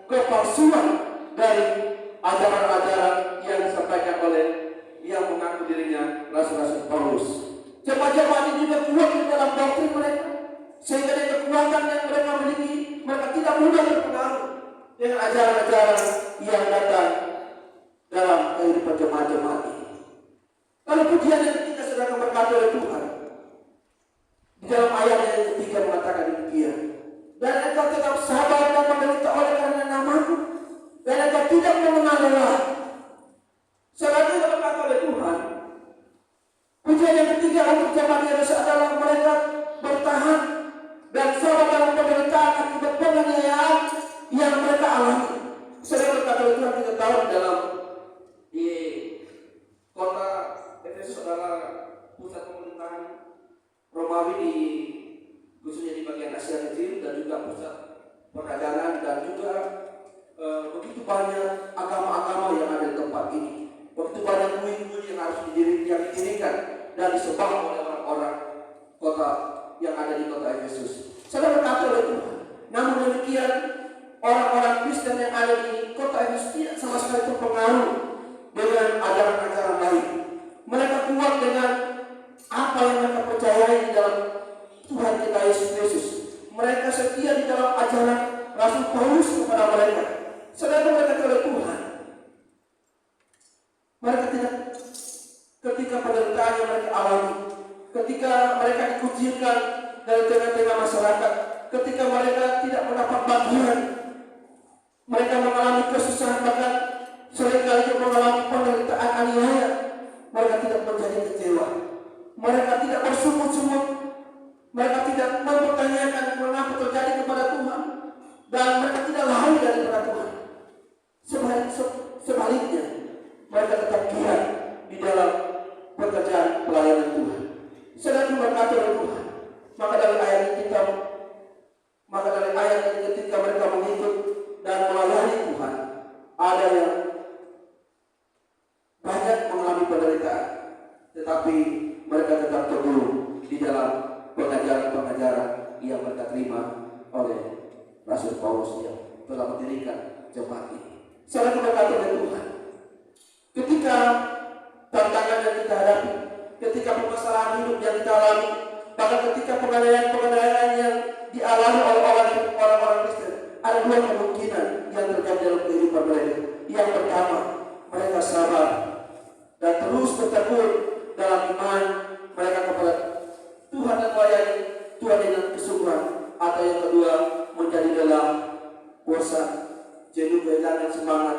[SPEAKER 2] kepalsuan dari ajaran-ajaran yang disampaikan oleh yang mengaku dirinya rasul-rasul Paulus. Jemaat-jemaat ini juga kuat di dalam doktrin mereka, sehingga dengan kekuatan yang mereka miliki, mereka tidak mudah terpengaruh dengan ajaran-ajaran yang datang dalam kehidupan jemaat-jemaat ini. Lalu pujian yang kita sedang berkata oleh Tuhan di dalam ayat yang ketiga mengatakan demikian, dan engkau tetap sabar dan menderita oleh karena namaku, dan engkau tidak mengenal lelah. Selanjutnya berkata oleh Tuhan, pujian yang ketiga untuk jemaat Efesus adalah mereka bertahan dan sabar dalam penderitaan akibat penganiayaan yang mereka alami. Saya berkata oleh Tuhan, kita tahu di kota Efesus adalah pusat pemerintahan Romawi khususnya di bagian Asia Kecil, dan juga pusat perdagangan dan juga begitu banyak agama-agama yang ada di tempat ini. Begitu banyak kuil-kuil yang harus didirikan dan disembah oleh orang-orang kota yang ada di kota Efesus. Saudara berkata oleh Tuhan. Namun demikian, orang-orang Kristen yang ada di kota Efesus tidak sama sekali terpengaruh dengan ajaran-ajaran lain. Mereka kuat dengan apa yang mereka percayai di dalam Tuhan kita Yesus Kristus. Mereka setia di dalam ajaran Rasul Paulus kepada mereka. Saudara berkata oleh Tuhan, mereka tidak, ketika penderitaan yang mereka alami, ketika mereka dikucilkan dari tengah-tengah masyarakat, ketika mereka tidak mendapat bagian, mereka mengalami kesusahan, bahkan seringkali juga mengalami penderitaan aniaya, mereka tidak menjadi kecewa, mereka tidak bersungut-sungut, mereka tidak mempertanyakan mengapa terjadi kepada Tuhan, dan mereka tidak lari daripada Tuhan. Sebaliknya, mereka tetap giat di dalam pekerjaan pelayanan Tuhan. Sedang berkata oleh Tuhan, maka dari ayat ini ketika mereka mengikut dan melayani Tuhan, ada yang banyak mengalami penderitaan, tetapi mereka tetap teguh di dalam pengajaran-pengajaran yang mereka terima oleh Rasul Paulus yang telah mendirikan jemaat ini. Saya berkata oleh Tuhan, ketika tantangan yang kita hadapi, ketika permasalahan hidup yang kita alami, bahkan ketika penganiayaan yang dialami oleh orang-orang Kristen, ada dua kemungkinan yang terjadi dalam kehidupan mereka. Yang pertama, mereka sabar dan terus bertekun dalam iman mereka kepada Tuhan dan melayani Tuhan dengan kesungguhan. Atau yang kedua, menjadi lelah, bosan, jenuh, kehilangan semangat,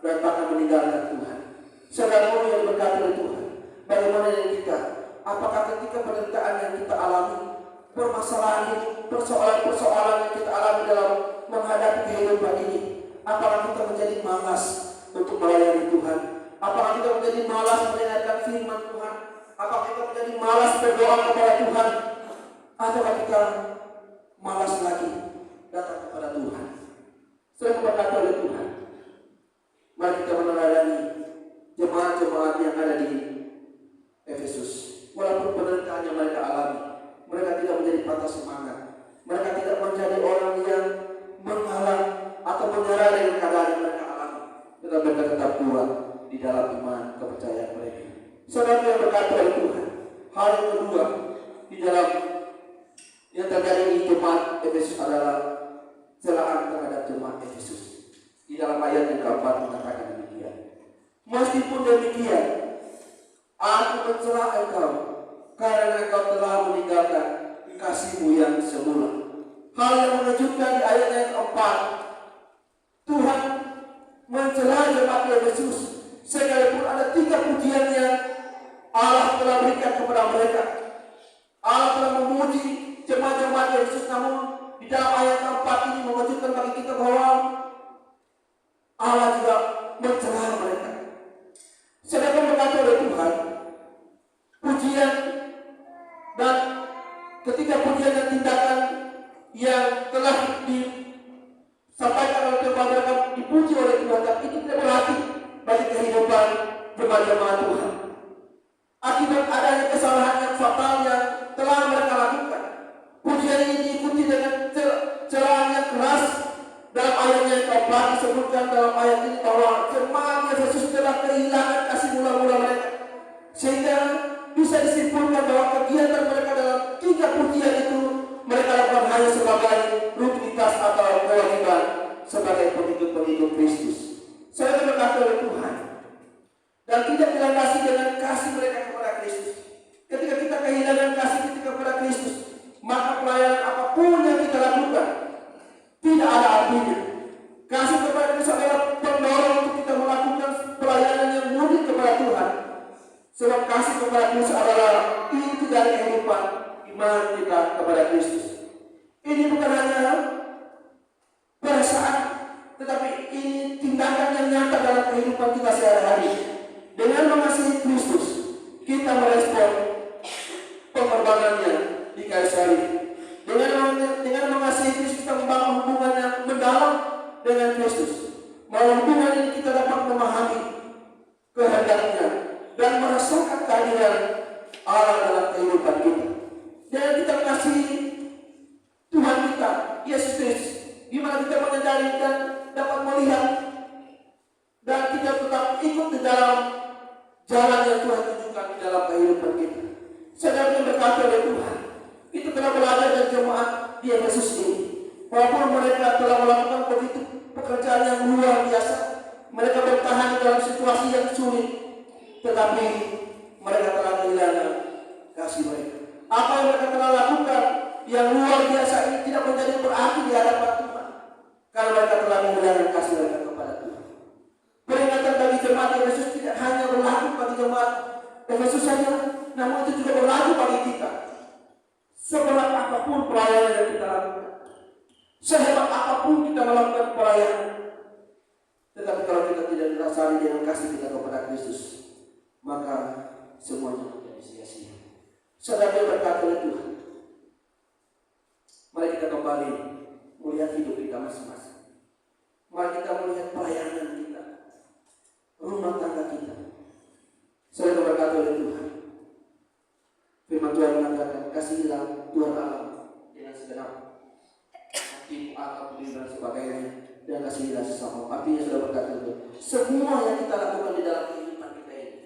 [SPEAKER 2] dan bahkan meninggalkan Tuhan. Saudara yang berkata oleh Tuhan, bagaimana dengan kita? Apakah ketika penderitaan yang kita alami, permasalahan ini, persoalan-persoalan yang kita alami dalam menghadapi kehidupan ini, apakah kita menjadi malas untuk melayani Tuhan? Apakah kita menjadi malas mendengarkan firman Tuhan? Apakah kita menjadi malas berdoa kepada Tuhan? Ataukah kita malas lagi datang kepada Tuhan? Saya berkata oleh Tuhan, mari kita meneladani jemaat-jemaat yang ada di Efesus. Walaupun penderitaan yang mereka alami, mereka tidak menjadi patah semangat. Mereka tidak menjadi orang yang menghalang atau menyerah dengan keadaan yang mereka alami, tetapi mereka tetap kuat di dalam iman kepercayaan mereka. Saudara yang berkata oleh Tuhan, hal yang kedua di dalam yang terjadi di jemaat Efesus adalah celaan terhadap jemaat Efesus. Di dalam ayat yang keempat mengatakan demikian, meskipun demikian, aku mencela engkau karena engkau telah meninggalkan kasihmu yang semula. Hal yang mengejutkan di ayat yang keempat, Tuhan mencela jemaat Efesus sekalipun ada 3 pujian yang Allah telah berikan kepada mereka. Allah telah memuji jemaat-jemaat Efesus, namun di dalam ayat keempat ini mengejutkan bagi kita bahwa Allah juga mencela mereka. Sedangkan berkata oleh Tuhan, pujian dan ketika pujian dan tindakan yang telah disampaikan oleh Tuhan mereka dipuji oleh Tuhan, tapi itu tidak berarti bagi kehidupan jemaat-jemaat Tuhan. Akibat adanya kesalahan yang fatal yang telah mereka lakukan, pujian ini diikuti dengan celaan yang keras. Dalam ayat yang keempat disebutkan dalam ayat ini bahwa jemaat Efesus telah kehilangan kasih mula-mula mereka, sehingga bisa disimpulkan bahwa kegiatan mereka dalam 3 pujian itu mereka lakukan hanya sebagai rutinitas atau kewajiban sebagai pengikut-pengikut Kristus. Saya berkata oleh Tuhan, dan tidak dilandasi dengan kasih mereka kepada Kristus. Ketika kita kehilangan kasih kita kepada Kristus, maka pelayanan apapun yang kita lakukan tidak ada artinya. Kasih kepada Kristus adalah pendorong untuk kita melakukan pelayanan yang murni kepada Tuhan. Sebab kasih kepada Kristus adalah inti dari kehidupan iman kita kepada Kristus. Ini bukan hanya perasaan, tetapi ini tindakan yang nyata dalam kehidupan kita sehari-hari. Dengan mengasihi Kristus, kita merespon pengorbanannya di kayu salib. Dengan mengasihi Kristus, kita membangun hubungan yang mendalam dengan Kristus. Melalui hubungan ini kita dapat memahami kehendaknya dan merasakan kehadiran Allah dalam kehidupan kita. Dan kita mengasihi Tuhan kita, Yesus Kristus, di mana kita menyadari dan dapat melihat dan kita tetap ikut di dalam jalan yang Tuhan tunjukkan di dalam kehidupan kita. Saudara yang berkata oleh Tuhan, itu telah belajar dan jemaat di Efesus ini. Walaupun mereka telah melakukan begitu pekerjaan yang luar biasa, mereka bertahan dalam situasi yang sulit, tetapi mereka telah kehilangan kasih mereka. Apa yang mereka telah lakukan yang luar biasa ini tidak menjadi berarti di hadapan Tuhan, karena mereka telah kehilangan kasih mereka kepada Tuhan. Peringatan bagi jemaat Efesus tidak hanya berlaku bagi jemaat Efesus saja, namun itu juga berlaku bagi kita. Seberat apapun pelayanan yang kita lakukan, sehebat apapun kita melakukan pelayanan, tetapi kalau kita tidak dirasani dengan kasih kita kepada Kristus, maka semuanya menjadi sia-sia. Saudara yang berkata oleh Tuhan, mari kita kembali melihat hidup kita masing-masing. Mari kita melihat pelayanan kita, rumah tangga kita. Saudara berkata oleh Tuhan, firman Tuhan mengatakan, kasihilah Tuhan Allah dengan segenap hatimu, akal, budi dan sebagainya, dan kasihilah sesama. Artinya sudah berkata itu, semua yang kita lakukan di dalam kehidupan kita ini,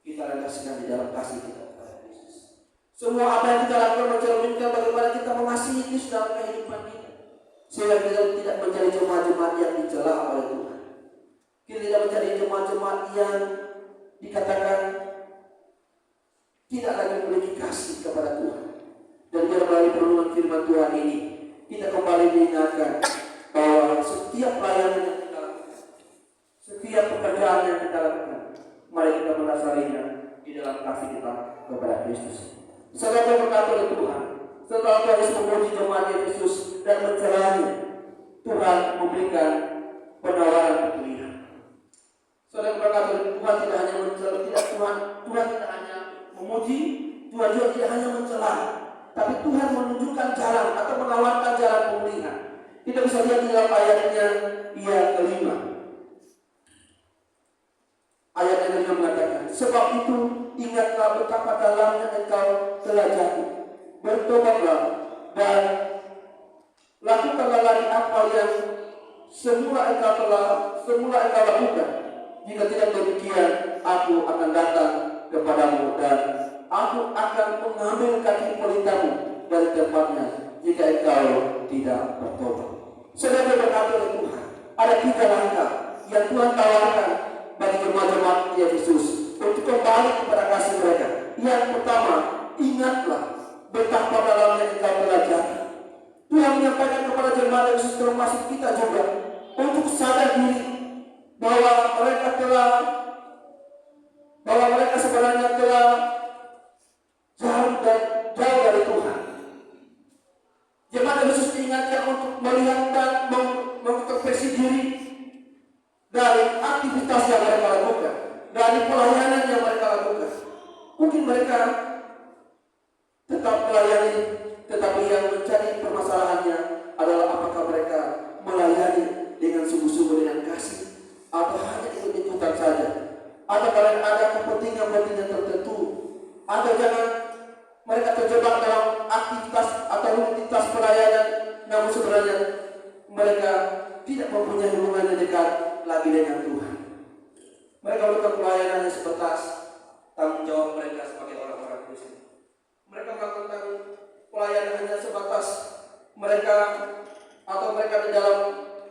[SPEAKER 2] kita landaskan di dalam kasih kita kepada Kristus. Semua apa yang kita lakukan mencerminkan bagaimana kita mengasihi Kristus dalam kehidupan kita, sehingga kita tidak menjadi jemaat-jemaat yang dicela oleh Tuhan. Kita tidak menjadi jemaat-jemaat yang dikatakan tidak lagi memiliki kasih kepada Tuhan. Dan biar melalui perenungan firman Tuhan ini, kita kembali diingatkan bahwa setiap pelayanan yang kita lakukan, setiap pekerjaan yang kita lakukan, mari kita mendasarinya di dalam kasih kita kepada Kristus. Saudara berkata oleh Tuhan, setelah Paulus memuji jemaat Efesus dan mencelanya, Tuhan memberikan penawaran pemulihan. Saudara berkata oleh Tuhan tidak hanya mencela, Tuhan tidak hanya memuji, Tuhan juga tidak hanya mencela, tapi Tuhan menunjukkan jalan atau menawarkan jalan pemulihan. Kita bisa lihat di dalam ayatnya yang kelima. Ayat yang kelima mengatakan, sebab itu ingatlah betapa dalamnya engkau telah jatuh, bertobatlah dan lakukanlah lagi apa yang semula engkau lakukan. Jika tidak demikian, aku akan datang kepadamu dan aku akan mengambil kaki pelitamu dari tempatnya jika engkau tidak bertobat. Saudara berkata oleh Tuhan, ada 3 langkah yang Tuhan tawarkan bagi jemaat-jemaat Yesus untuk kembali kepada kasih mereka. Yang pertama, ingatlah betapa dalamnya engkau telah jatuh. Tuhan menyampaikan kepada jemaat Yesus termasuk kita juga untuk sadar diri bahwa mereka sebenarnya telah jauh dari Tuhan. Jemaat Yesus diingatkan untuk melihat dan mengintrospeksi diri dari aktivitas yang mereka lakukan, dari pelayanan yang mereka lakukan. Mungkin mereka tetap melayani, tetapi yang menjadi permasalahannya adalah apakah mereka melayani dengan sungguh-sungguh dengan kasih, atau hanya ikut-ikutan saja, atau karena ada kepentingan tertentu, atau jangan mereka terjebak dalam aktivitas atau rutinitas pelayanan, namun sebenarnya mereka tidak mempunyai hubungan yang dekat lagi dengan Tuhan. Mereka melakukan pelayanan yang sebatas tanggung jawab mereka sebagai orang-orang Kristen. Mereka melakukan pelayanan hanya sebatas mereka di dalam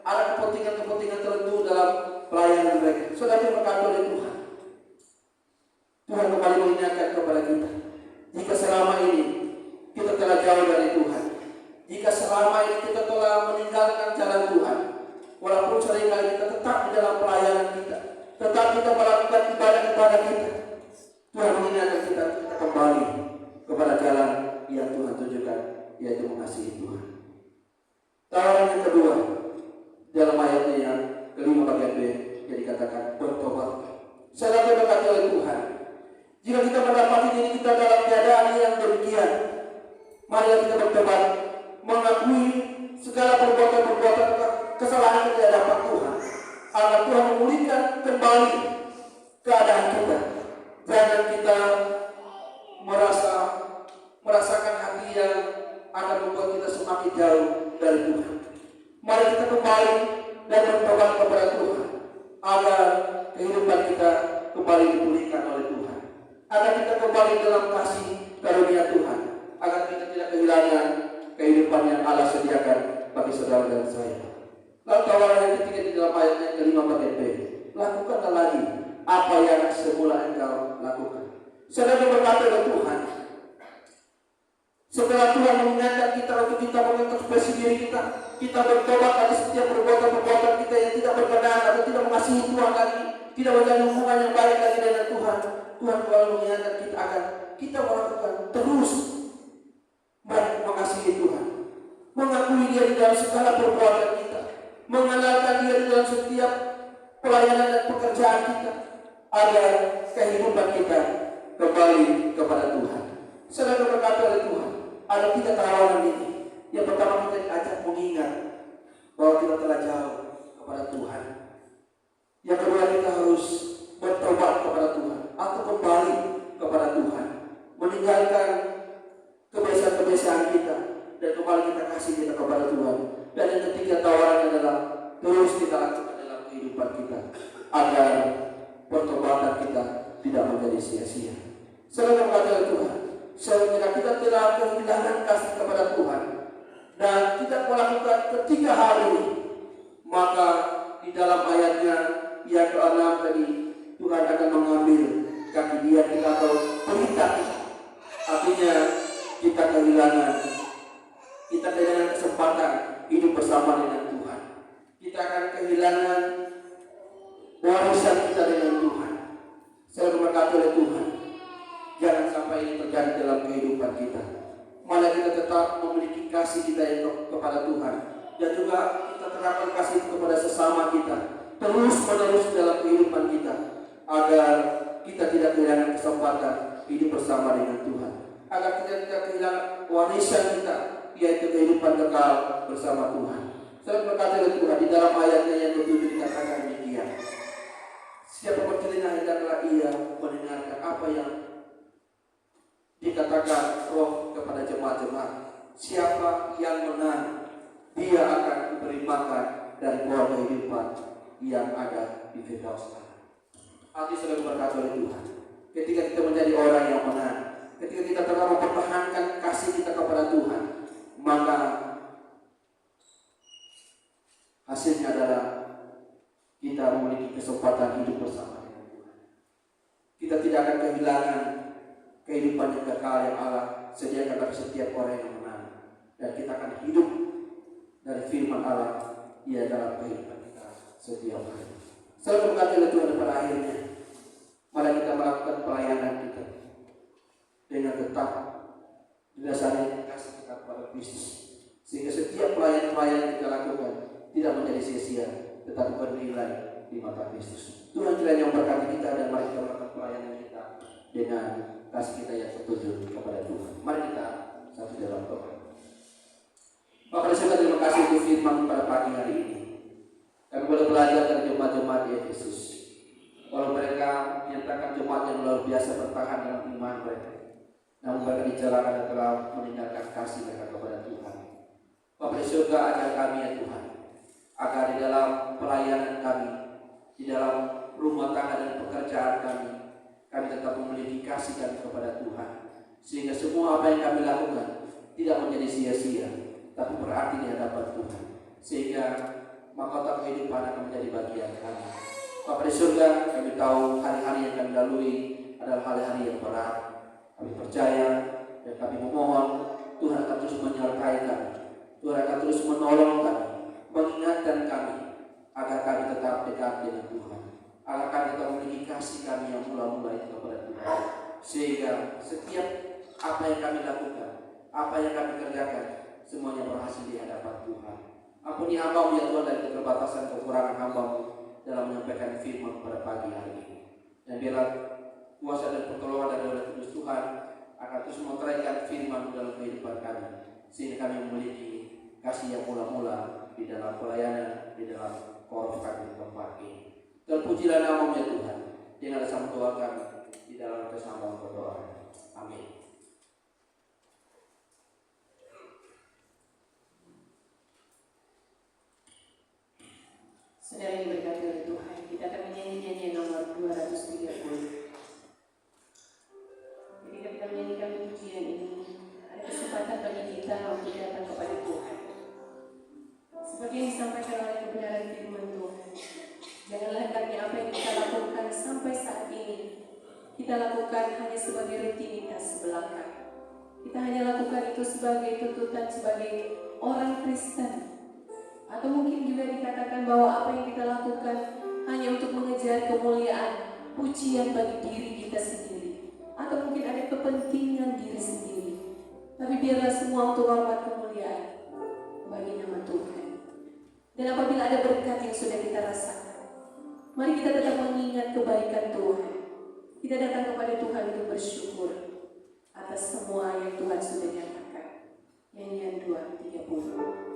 [SPEAKER 2] ada kepentingan tertentu dalam pelayanan mereka. Saudara berkata oleh Tuhan, Tuhan kembali mengingatkan kepada kita, jika selama ini kita telah jauh dari Tuhan, jika selama ini kita telah meninggalkan jalan Tuhan, walaupun seringkali kita tetap di dalam pelayanan kita, tetap kita melakukan ibadah kita, Tuhan mengingatkan kita kembali kepada jalan yang Tuhan tunjukkan, yaitu mengasihi Tuhan. Tawaran yang kedua dalam ayatnya yang kelima bagian B yang dikatakan bertobat. Saya berkata oleh Tuhan, jika kita mendapati diri kita dalam keadaan yang demikian, mari kita bertobat, mengakui segala perbuatan kesalahan kita di hadapan Tuhan, agar Tuhan memulihkan kembali keadaan kita. Jangan kita merasakan hati yang akan membuat kita semakin jauh dari Tuhan. Mari kita kembali dan bertobat kepada Tuhan, agar kehidupan kita kembali dipulihkan oleh Tuhan, agar kita kembali dalam kasih karunia Tuhan, agar kita tidak kehilangan kehidupan yang Allah sediakan bagi saudara dan saya. Lalu tawaran yang ketiga di dalam ayat yang kelima bagian B, lakukanlah lagi apa yang semula engkau lakukan. Saudara berkata kepada Tuhan, setelah Tuhan mengingatkan kita untuk kita mengintrospeksi diri kita bertobat dari setiap perbuatan-perbuatan kita yang tidak berkenan atau tidak mengasihi Tuhan lagi, tidak menjalin hubungan yang baik lagi dengan Tuhan. Tuhan selalu mengingatkan kita agar kita melakukan terus mengasihi Tuhan, mengakui Dia di dalam segala perbuatan kita, mengandalkan Dia di dalam setiap pelayanan dan pekerjaan kita, agar kehidupan kita kembali kepada Tuhan. Saudara berkata oleh Tuhan, ada 3 tawaran ini. Yang pertama, kita diajak mengingat bahwa kita telah jauh kepada Tuhan. Yang kedua, kita harus bertobat kepada Tuhan atau kembali kepada Tuhan, meninggalkan kebiasaan-kebiasaan kita dan kembali kita kasih kita kepada Tuhan. Dan yang ketiga tawaran adalah terus kita lakukan dalam kehidupan kita agar pertobatan kita tidak menjadi sia-sia. Saudara berkata Tuhan, sehingga kita telah kehilangan kasih kepada Tuhan dan tidak melakukan ketiga hal ini, maka di dalam ayatnya yang ke-6 tadi, Tuhan akan mengambil kaki dia kita atau pelita kita. Artinya kita kehilangan kesempatan hidup bersama dengan Tuhan. Kita akan kehilangan warisan kita dengan Tuhan. Saya berkata oleh Tuhan, jangan sampai ini terjadi dalam kehidupan kita. Malah kita tetap memiliki kasih kita yang kepada Tuhan, dan juga kita terapkan kasih kepada sesama kita terus menerus dalam kehidupan kita, agar kita tidak kehilangan kesempatan hidup bersama dengan Tuhan, agar kita tidak kehilangan warisan kita, yaitu kehidupan kekal bersama Tuhan. Saya berkata oleh Tuhan di dalam ayatnya yang ke-7 dikatakan demikian, siapa bertelinga hendaklah ia mendengarkan apa yang dikatakan Roh kepada jemaat-jemaat. Siapa yang menang, dia akan diberi makan dari buah kehidupan yang ada di Firdaus. Hati selalu berkata oleh Tuhan, ketika kita menjadi orang yang menang, ketika kita telah mempertahankan kasih kita kepada Tuhan, maka hasilnya adalah kita memiliki kesempatan hidup bersama dengan Tuhan. Kita tidak akan kehilangan kehidupan yang kekal yang Allah sediakan bagi setiap orang yang menang, dan kita akan hidup dari firman Allah dalam kehidupan kita setiap hari. Selalu berkata oleh Tuhan pada akhirnya, mari kita melakukan pelayanan kita dengan tetap didasari kasih kita kepada Kristus, sehingga setiap pelayanan yang kita lakukan tidak menjadi sia-sia, tetapi bernilai di mata Kristus. Tuhan kiranya memberkati kita, dan mari kita melakukan pelayanan kita dengan kasih kita yang tertuju kepada Tuhan. Mari kita satu dalam doa. Bapak Yesus, terima kasih untuk firman pada pagi hari ini. Kami boleh belajar dari jemaat-jemaat di Efesus. Walau mereka menyatakan jemaat yang luar biasa bertahan dalam iman mereka, namun mereka dicelakan dan telah meninggalkan kasih mereka kepada Tuhan. Bapak Yesus, ajar kami ya Tuhan, agar di dalam pelayanan kami, di dalam rumah tangga dan pekerjaan kami tetap memiliki kasih kami kepada Tuhan, sehingga semua apa yang kami lakukan tidak menjadi sia-sia, tapi berarti di hadapan Tuhan, sehingga mahkota kehidupan akan menjadi bagian kami. Bapa di surga, kami tahu hari-hari yang kami lalui adalah hari-hari yang berat. Kami percaya dan kami memohon Tuhan akan terus menyertai kami, Tuhan akan terus menolong kami, mengingatkan kami agar kami tetap dekat dengan Tuhan, agar kami tetap memiliki kasih kami yang mula-mula itu kepada Tuhan, sehingga setiap apa yang kami lakukan, apa yang kami kerjakan, semuanya berhasil di hadapan Tuhan. Ampuni hamba-Mu ya Tuhan dari keterbatasan kekurangan hamba-Mu dalam menyampaikan firman pada pagi hari ini. Dan biarlah kuasa dan pertolongan dari Roh Kudus Tuhan akan terus meneraikan firman dalam kehidupan kami, sehingga kami memiliki kasih yang mula-mula di dalam pelayanan, di dalam korupsi di tempat ini. Terpujilah nama-Nya Tuhan. Dengan sama doa kami di dalam kesamaan berdoa. Amin.
[SPEAKER 3] Saudara yang berkati oleh Tuhan, kita akan menyanyi nyanyian nomor 230. Ketika kita menyanyikan pujian ini, ada kesempatan bagi kita untuk datang kepada Tuhan. Seperti yang disampaikan oleh kebenaran firman Tuhan, janganlah hendaknya apa yang kita lakukan sampai saat ini kita lakukan hanya sebagai rutinitas belaka. Kita hanya lakukan itu sebagai tuntutan sebagai orang Kristen. Atau mungkin juga dikatakan bahwa apa yang kita lakukan hanya untuk mengejar kemuliaan, pujian bagi diri kita sendiri. Atau mungkin ada kepentingan diri sendiri. Tapi biarlah semua untuk hormat kemuliaan bagi nama Tuhan. Dan apabila ada berkat yang sudah kita rasakan, mari kita tetap mengingat kebaikan Tuhan. Kita datang kepada Tuhan untuk bersyukur atas semua yang Tuhan sudah nyatakan. Nyanyian 230.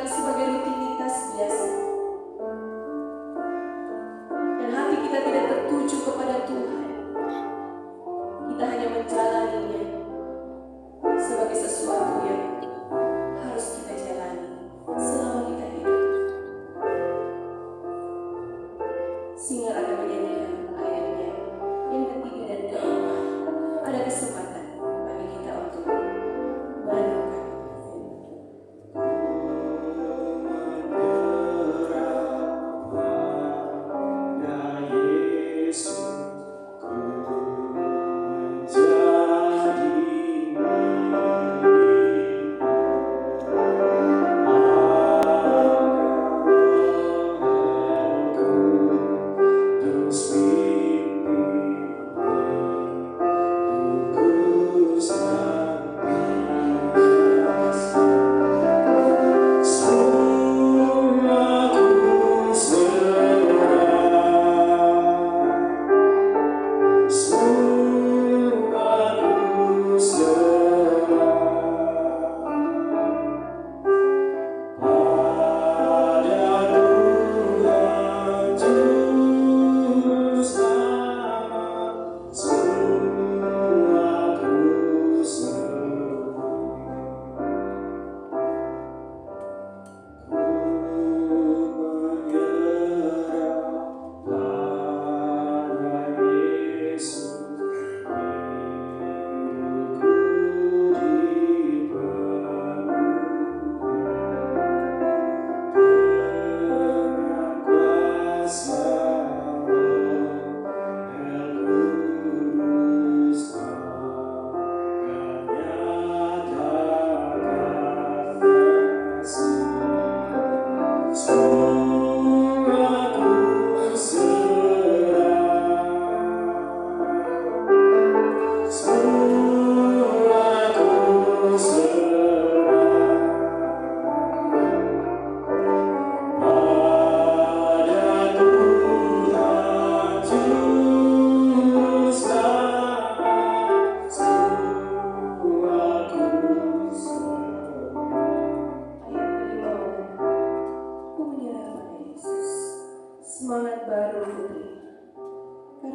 [SPEAKER 3] Sebagai rutinitas biasa, dan hati kita tidak tertuju kepada Tuhan.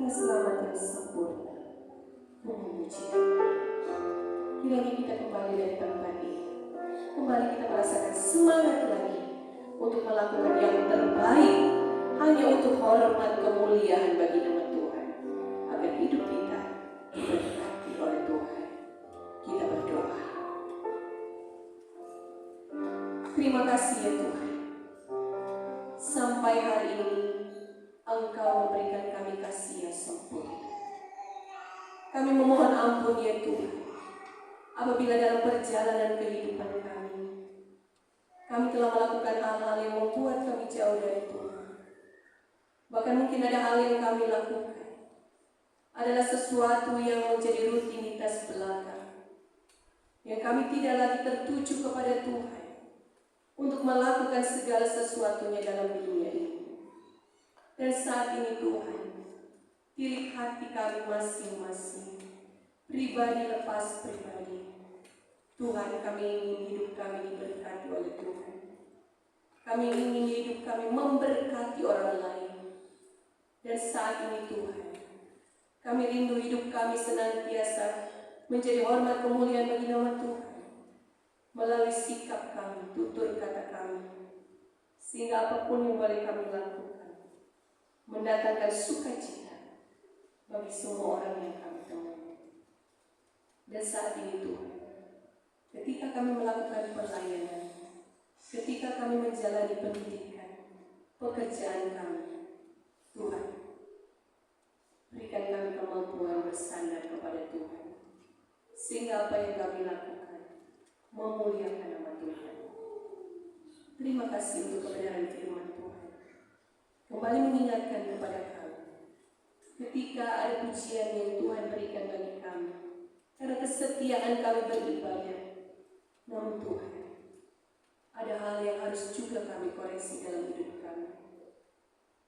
[SPEAKER 3] selamat yang sempurna. Memuji nama. Kiranya kita kembali dari tempat ini, kembali kita merasakan semangat lagi untuk melakukan yang terbaik, hanya untuk hormat kemuliaan bagi nama Tuhan, agar hidup kita diberkati oleh Tuhan. Kita berdoa. Terima kasih ya Tuhan, sampai hari ini Engkau memberikan kami kasih yang sempurna. Kami memohon ampun ya Tuhan, apabila dalam perjalanan kehidupan kami telah melakukan hal-hal yang membuat kami jauh dari Tuhan. Bahkan mungkin ada hal yang kami lakukan adalah sesuatu yang menjadi rutinitas belaka, yang kami tidak lagi tertuju kepada Tuhan untuk melakukan segala sesuatunya dalam dunia ini. Dan saat ini Tuhan, tilik hati kami masing-masing, pribadi lepas pribadi, Tuhan, kami ingin hidup kami diberkati oleh Tuhan. Kami ingin hidup kami memberkati orang lain. Dan saat ini Tuhan, kami rindu hidup kami senantiasa menjadi hormat kemuliaan bagi nama Tuhan, melalui sikap kami, tutur kata kami, sehingga apapun yang boleh kami lakukan mendatangkan sukacita bagi semua orang yang kami temui. Dan saat ini Tuhan, ketika kami melakukan pelayanan, ketika kami menjalani pendidikan, pekerjaan kami, Tuhan, berikan kami kemampuan bersandar kepada Tuhan, sehingga apa yang kami lakukan memuliakan nama Tuhan. Terima kasih untuk kebenaran firman Tuhan. Kembali mengingatkan kepada kami, ketika ada pujian yang Tuhan berikan bagi kami, karena kesetiaan kami beribadah. Namun Tuhan, ada hal yang harus juga kami koreksi dalam hidup kami.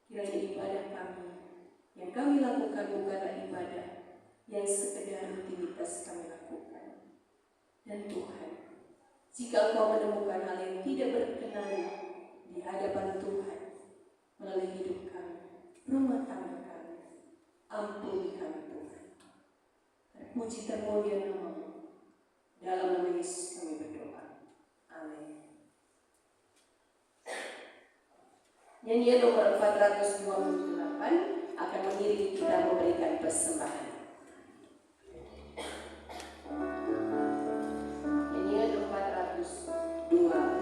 [SPEAKER 3] Kiranya ibadah kami yang kami lakukan bukanlah ibadah yang sekedar rutinitas kami lakukan. Dan Tuhan, jika Engkau menemukan hal yang tidak berkenan di hadapan Tuhan melalui hidup kami, rumah tangga kami, ampuni kami Tuhan. Terpuji termulia nama-Mu. Dalam nama Yesus kami berdoa. Amin. Nyanyian nomor 428 akan mengiringi kita memberikan persembahan. Nyanyian nomor 428.
[SPEAKER 5] Nyanyilah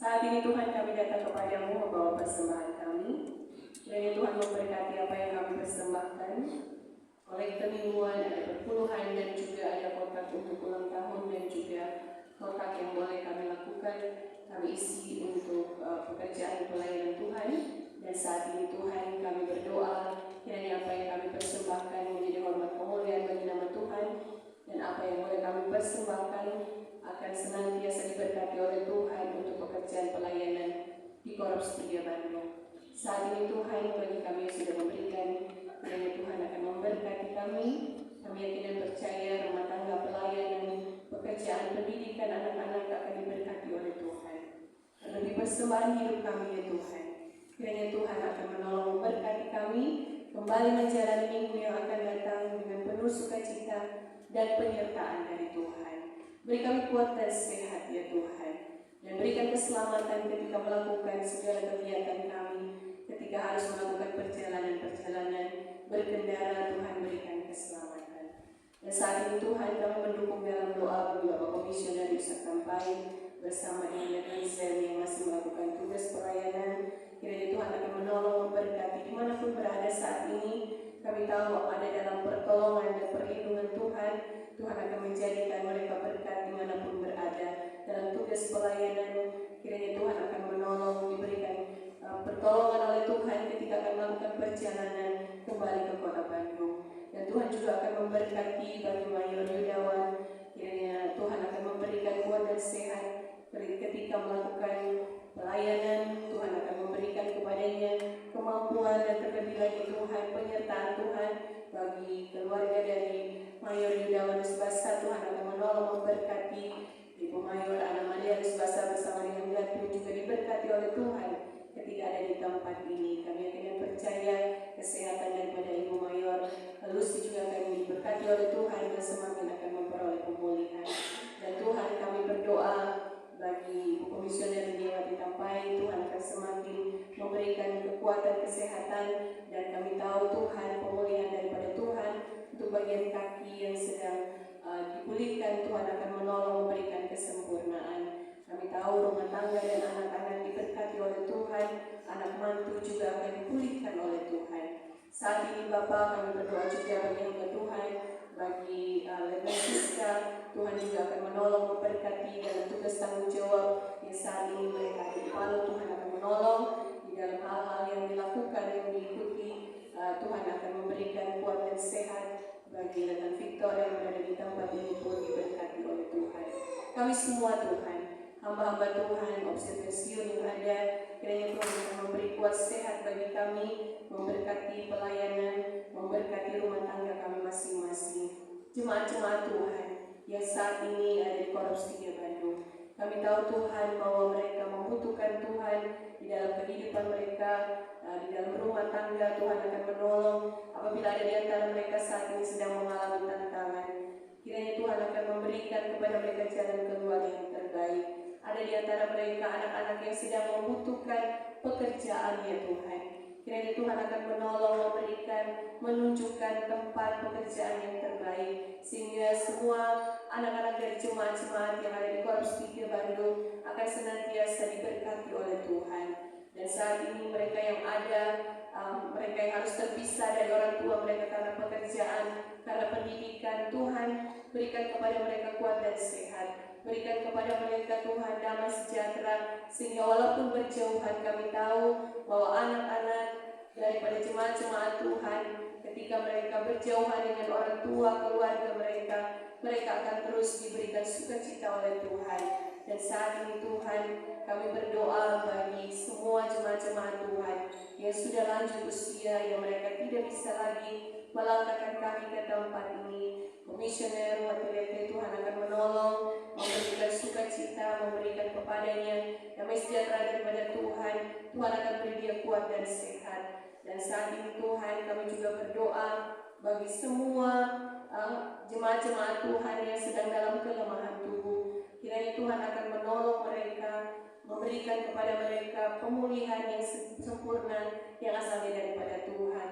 [SPEAKER 3] Saat ini Tuhan kami datang kepadamu membawa persembahan kami. Kiranya Tuhan memberkati apa yang kami persembahkan. Kolektor mingguan, ada perpuluhan dan juga ada kotak untuk ulang tahun dan juga kotak yang boleh kami lakukan. Kami isi untuk pekerjaan pelayanan Tuhan. Dan saat ini Tuhan kami berdoa kiranya apa yang kami persembahkan menjadi hormat kemuliaan bagi nama Tuhan. Dan apa yang boleh kami persembahkan akan senantiasa diberkati oleh Tuhan untuk pekerjaan pelayanan di Korps 3 Bandung. Saat ini Tuhan bagi kami yang sudah memberikan, kiranya Tuhan akan memberkati kami. Kami yakin dan percaya rumah tangga pelayanan, pekerjaan pendidikan anak-anak akan diberkati oleh Tuhan. Lebih persembahan hidup kami ya Tuhan. Kiranya Tuhan akan menolong memberkati kami kembali menjalani minggu yang akan datang dengan penuh sukacita dan penyertaan dari Tuhan. Beri kami kuat dan sehat ya Tuhan. Dan berikan keselamatan ketika melakukan segala kegiatan kami. Ketika harus melakukan perjalanan-perjalanan berkendara, Tuhan berikan keselamatan. Dan saat ini Tuhan kami mendukung dalam doa bagi Bapak Komisioner Yusak Kampai bersama dengan Rizal yang masih melakukan tugas pelayanan. Kiranya Tuhan akan menolong memberkati dimanapun berada saat ini. Kami tahu ada dalam pertolongan dan perlindungan Tuhan. Tuhan akan menjadikan mereka berkat dimanapun berada dalam tugas pelayanan. Kiranya Tuhan akan menolong, diberikan pertolongan oleh Tuhan ketika akan melakukan perjalanan kembali ke kota Bandung. Dan Tuhan juga akan memberkati bagi Mayor Yudawan. Kiranya Tuhan akan memberikan kuat dan sehat ketika melakukan pelayanan. Tuhan akan memberikan kepadanya kemampuan dan terlebih lagi Tuhan penyertaan Tuhan bagi keluarga dari Mayor Yudawan Subasa. Tuhan akan menolong memberkati Ibu Mayor Ana Maria Subasa bersama dengan Gatu juga diberkati oleh Tuhan ketika ada di tempat ini. Kami akan percaya kesehatan daripada Ibu Mayor Lucy juga akan diberkati oleh Tuhan dan semakin akan memperoleh pemulihan. Dan Tuhan kami berdoa bagi Ibu Komisioner Diawati Tampai, Tuhan akan semakin memberikan kekuatan kesehatan. Dan kami tahu Tuhan pemulihan daripada Tuhan untuk bagian kaki yang sedang dipulihkan, Tuhan akan menolong memberikan kesempurnaan. Kami tahu rumah tangga dan anak-anak diberkati oleh Tuhan, anak mantu juga akan dipulihkan oleh Tuhan. Saat ini Bapak kami berdoa juga bagi hamba Tuhan, bagi Letnan Siska, Tuhan juga akan menolong memberkati dalam tugas tanggung jawab yang saat ini mereka di Palu. Tuhan akan menolong di dalam hal-hal yang dilakukan yang diikuti. Tuhan akan memberikan kuat dan sehat bagi Letnan Victor yang berada di tempat ini pun diberkati oleh Tuhan. Kami semua Tuhan, hamba-hamba Tuhan, observasiun yang ada, kiranya Tuhan akan memberi kuat sehat bagi kami, memberkati pelayanan, memberkati rumah tangga kami masing-masing. Jemaat-jemaat Tuhan yang saat ini ada di Korps 3 Bandung, kami tahu Tuhan bahwa mereka membutuhkan Tuhan di dalam kehidupan mereka, di dalam rumah tangga. Tuhan akan menolong apabila ada di antara mereka saat ini sedang mengalami tantangan. Kiranya Tuhan akan memberikan kepada mereka jalan keluar yang terbaik. Ada di antara mereka anak-anak yang sedang membutuhkan pekerjaan ya Tuhan. Kiranya Tuhan akan menolong, memberikan, menunjukkan tempat pekerjaan yang terbaik, sehingga semua anak-anak dari jemaat-jemaat yang ada di Korps 3 Bandung akan senantiasa diberkati oleh Tuhan. Dan saat ini mereka yang ada, mereka yang harus terpisah dari orang tua mereka karena pekerjaan, karena pendidikan, Tuhan berikan kepada mereka kuat dan sehat. Berikan kepada mereka Tuhan damai sejahtera, sehingga walaupun berjauhan kami tahu bahwa anak-anak daripada jemaat-jemaat Tuhan ketika mereka berjauhan dengan orang tua, keluarga mereka, mereka akan terus diberikan sukacita oleh Tuhan. Dan saat ini Tuhan kami berdoa bagi semua jemaat-jemaat Tuhan yang sudah lanjut usia, yang mereka tidak bisa lagi melangkahkan kaki ke tempat ini. Komisioner Watilete, Tuhan akan menolong, memberikan sukacita, memberikan kepadanya damai sejahtera daripada Tuhan. Tuhan akan beri dia kuat dan sehat. Dan saat ini Tuhan kami juga berdoa bagi semua jemaat-jemaat Tuhan yang sedang dalam kelemahan tubuh. Kiranya Tuhan akan menolong mereka, memberikan kepada mereka pemulihan yang sempurna yang asalnya daripada Tuhan.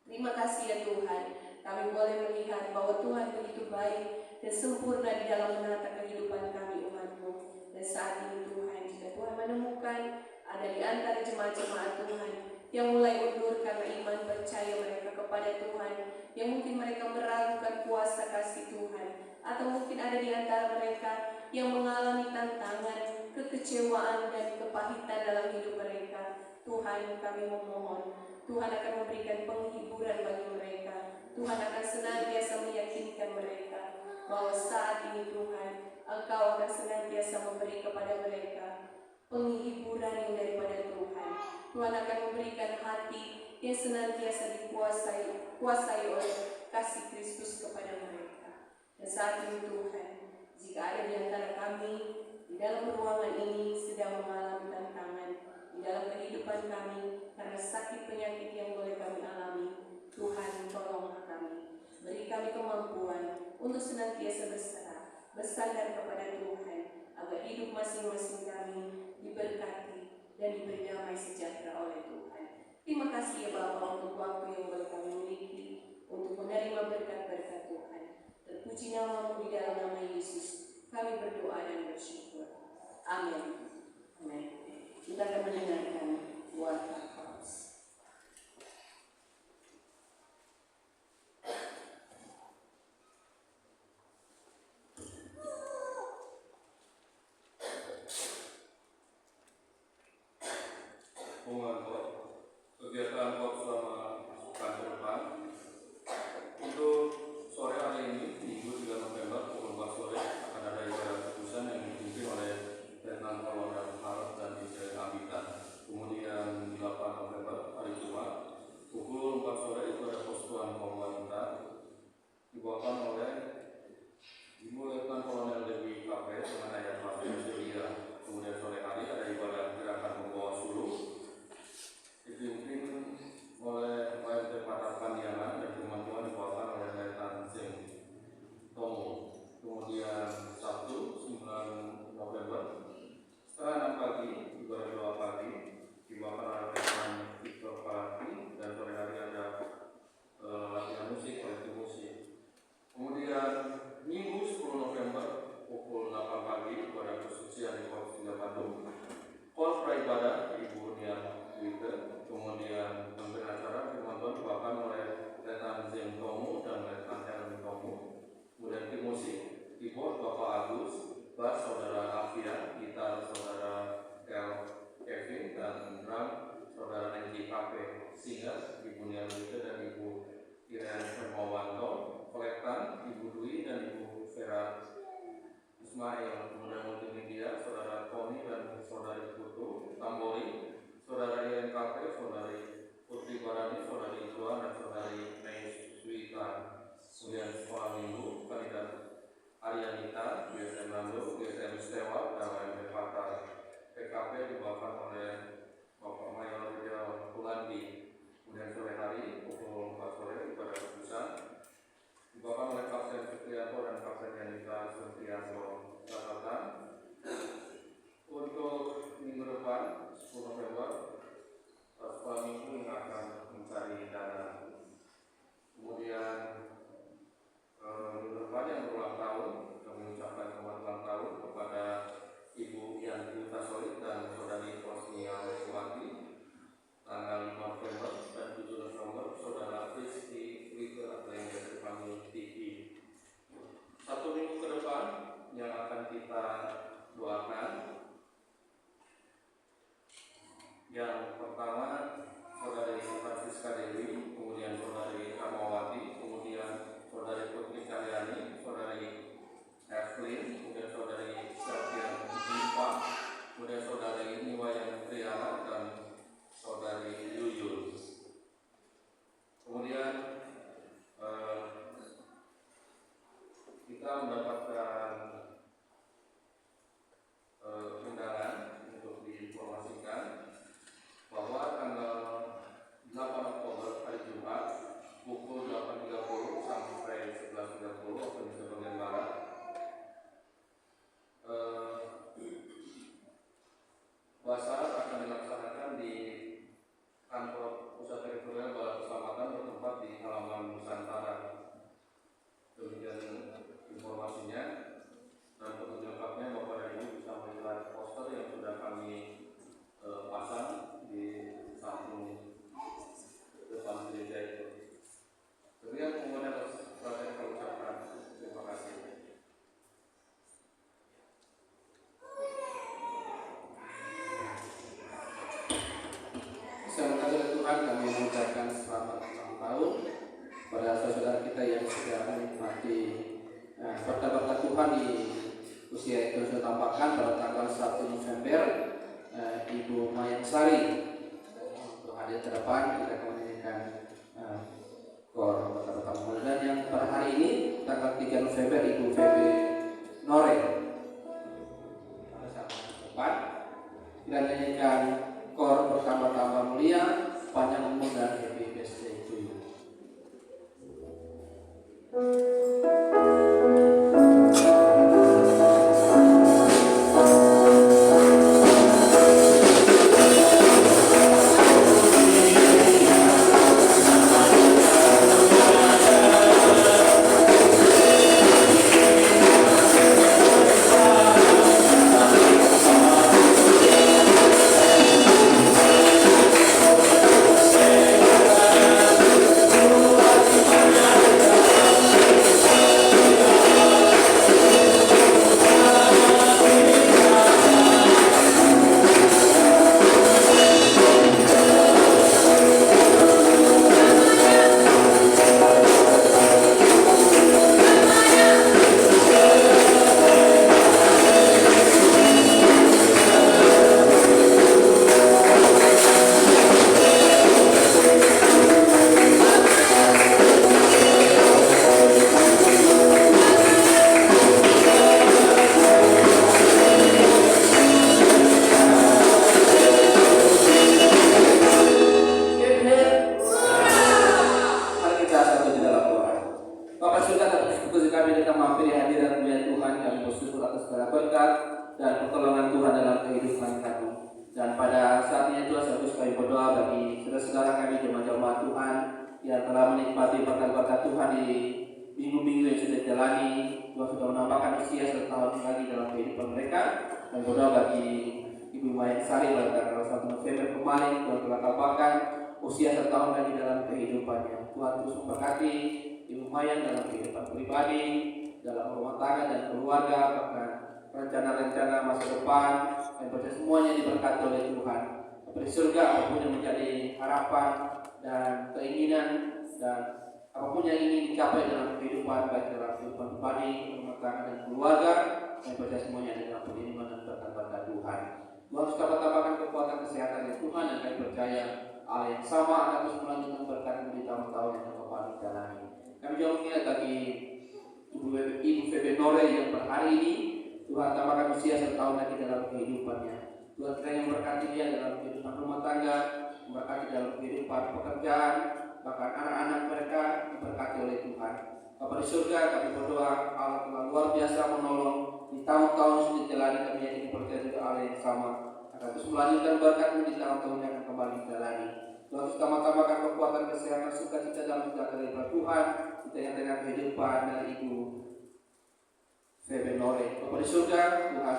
[SPEAKER 3] Terima kasih ya Tuhan, kami boleh melihat bahwa Tuhan begitu baik dan sempurna di dalam menata kehidupan kami umat-Mu. Dan saat ini Tuhan, jika Tuhan menemukan ada di antara jemaat-jemaat Tuhan yang mulai mundur karena iman percaya mereka kepada Tuhan, yang mungkin mereka meragukan kuasa kasih Tuhan, atau mungkin ada di antara mereka yang mengalami tantangan, kekecewaan, dan kepahitan dalam hidup mereka. Tuhan, kami memohon, Tuhan akan memberikan penghiburan bagi mereka. Tuhan akan senantiasa meyakinkan mereka bahwa saat ini Tuhan, Engkau akan senantiasa memberi kepada mereka penghiburan yang daripada Tuhan. Tuhan akan memberikan hati yang senantiasa dikuasai oleh kasih Kristus kepada mereka. Dan saat ini Tuhan, jika ada di antara kami di dalam ruangan ini sedang mengalami tantangan di dalam kehidupan kami karena sakit penyakit yang boleh kami alami, Tuhan tolonglah kami, beri kami kemampuan untuk senantiasa bersandar kepada Tuhan, agar hidup masing-masing kami diberkati dan diberi damai sejahtera oleh Tuhan. Terima kasih ya Bapa untuk waktu yang boleh kami miliki untuk menerima berkat-berkat Tuhan. Terpuji nama-Mu di dalam nama Yesus, kami berdoa dan bersyukur. Amin. Amin. Kita akan mendengarkan warta Paulus.
[SPEAKER 2] Kegiatan KOP selama pekan ke depan untuk sore hari ini, Minggu 3 November pukul 4 sore akan ada ibadah tebusan yang dipimpin oleh Letnan Kolonel Harap dan Israel Abita. Kemudian 8 November hari Jumat pukul 4 sore itu ada persekutuan kaum wanita dibawakan oleh Ibu Letnan Kolonel Dewi Kape dengan ayat Pastor Celia. Kemudian sore hari ada ibadah gerakan membawa suluk dipimpin oleh PMT Patar Pandiangan dan firman Tuhan dibawakan oleh Letnan Zeng Tomo. Kemudian Sabtu 9 November setengah 6 pagi ibadah doa pagi dibawakan oleh Letnan Victor Palati, dan sore hari ada latihan musik, kolektif musik. Kemudian Minggu 10 November pukul 8 pagi ibadah kesucian di Kota Tiga Bandung. Kor praibadah Ibu Niam Twitter. Kemudian pemimpin acara firman Tuhan dibawakan oleh Letnan Zeng Tomo dan Letnan Helen Tomo. Kemudian tim musik, keyboard Bapak Agus, bass Saudara Alfian, gitar Saudara Kevin, dan drum Saudara Nenji Kape, singer Ibu Niam Twitter dan Ibu Irene Hermawanto, kolektan Ibu Dwi dan Ibu Vera Ismail. Kemudian multimedia Saudara Tony dan Saudari Putu, tambori Saudara Irene Kape, Saudari Putri Barani, Saudari Ijuan, dan Saudari Mei Suikan. Kemudian sekolah minggu kandidat Arianita, GSM Nando, GSM Stewa, dan WMP Patar. PKP dibawakan oleh Bapak Mayor Rijal Kulandi. Kemudian sore hari pukul 4 sore ibadah tebusan dibawakan oleh Kapten Supriyanto dan Kapten Yanita Supriyanto. Catatan untuk minggu depan 10 November sekolah minggu yang akan mencari dana. Kemudian minggu depan yang berulang tahun, kami mengucapkan selamat ulang tahun kepada Ibu Yanti Tasoid dan Saudari Rosnia Suwati. Tanggal 5 November dan 7 November Saudara Kristi Wike atau yang biasa dipanggil TV. 1 minggu ke depan yang akan kita doakan. Yang pertama Saudari Francisca Dewi, kemudian Saudari Ramawati, kemudian Saudari Putri Karyani, Saudari Evelyn, kemudian Saudari Selvian Jipa, kemudian Saudari Niwayan Triana, dan Saudari Yuyul. Kemudian kita mendapatkan undangan untuk diinformasikan bahwa tanggal 8 Oktober hari Jumat pukul 8.30 sampai 11.30 waktu Indonesia bagian Barat sudah menikmati berkat-berkat Tuhan di usia itu sudah tambahkan pada tanggal 1 November Ibu Mayang Sari untuk hadir ke depan kita akan menyanyikan kor berkat-berkat Tuhan. Dan yang pada hari ini tanggal 3 November Ibu Febe Nore pada saat depan kita menyanyikan kor bertambah-tambah mulia panjang umur dan happy birthday to you. Usia setahun lagi dalam kehidupannya. Tuhan terus memberkati Ibu Mayang dalam kehidupan pribadi, dalam rumah tangga dan keluarga, bahkan rencana-rencana masa depan, dan pada semuanya diberkati oleh Tuhan. Dari surga apapun yang menjadi harapan dan keinginan dan apapun yang ingin dicapai dalam kehidupan, baik dalam kehidupan pribadi, rumah tangga dan keluarga, dan pada semuanya dalam perlindungan dan berkat Tuhan. Tuhan harus tambahkan kekuatan kesehatan dari Tuhan dan kami percaya Allah yang sama akan terus melanjutkan berkat di tahun-tahun yang akan kami jalani. Kami juga mengingat bagi Ibu Febe Nore yang per hari ini Tuhan tambahkan usia setahun lagi dalam kehidupannya. Tuhan kiranya memberkati dia dalam kehidupan rumah tangga, memberkati dalam kehidupan pekerjaan, bahkan anak-anak mereka diberkati oleh Tuhan. Bapa di surga, kami berdoa Allah telah luar biasa menolong di tahun-tahun sudah jalani. Kami yakin percaya juga Allah yang sama akan terus melanjutkan berkat-Mu di tahun-tahun yang akan kembali jalani. Tuhan terus tambahkan kekuatan kesehatan sukacita dalam menjaga daripada Tuhan di tengah-tengah kehidupan dari Ibu Febe Nore. Bapa di surga, Tuhan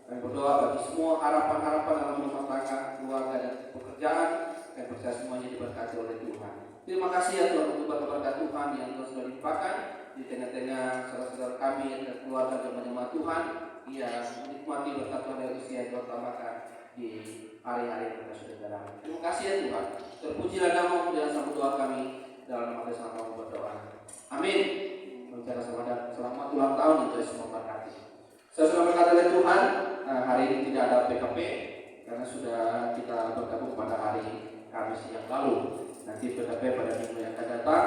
[SPEAKER 2] kami berdoa bagi semua harapan-harapan dalam rumah tangga, keluarga dan pekerjaan, dan percaya semuanya diberkati oleh Tuhan. Terima kasih ya Tuhan untuk berkat Tuhan yang Tuhan sudah limpahkan di tengah-tengah saudara-saudara kami dan keluarga jemaat Tuhan. Ia menikmati berkat Tuhan dari usia yang Tuhan tambahkan di hari-hari yang kita sudah jalani. Terima kasih ya Tuhan. Terpujilah nama-Mu dalam sambut doa kami dalam nama Kristus kami berdoa. Amin. Mengucapkan selamat ulang tahun untuk semua berkati. Saya sudah berkata oleh Tuhan, hari ini tidak ada PKP karena sudah kita bergabung pada hari Kamis yang lalu. Nanti PKP pada minggu yang akan datang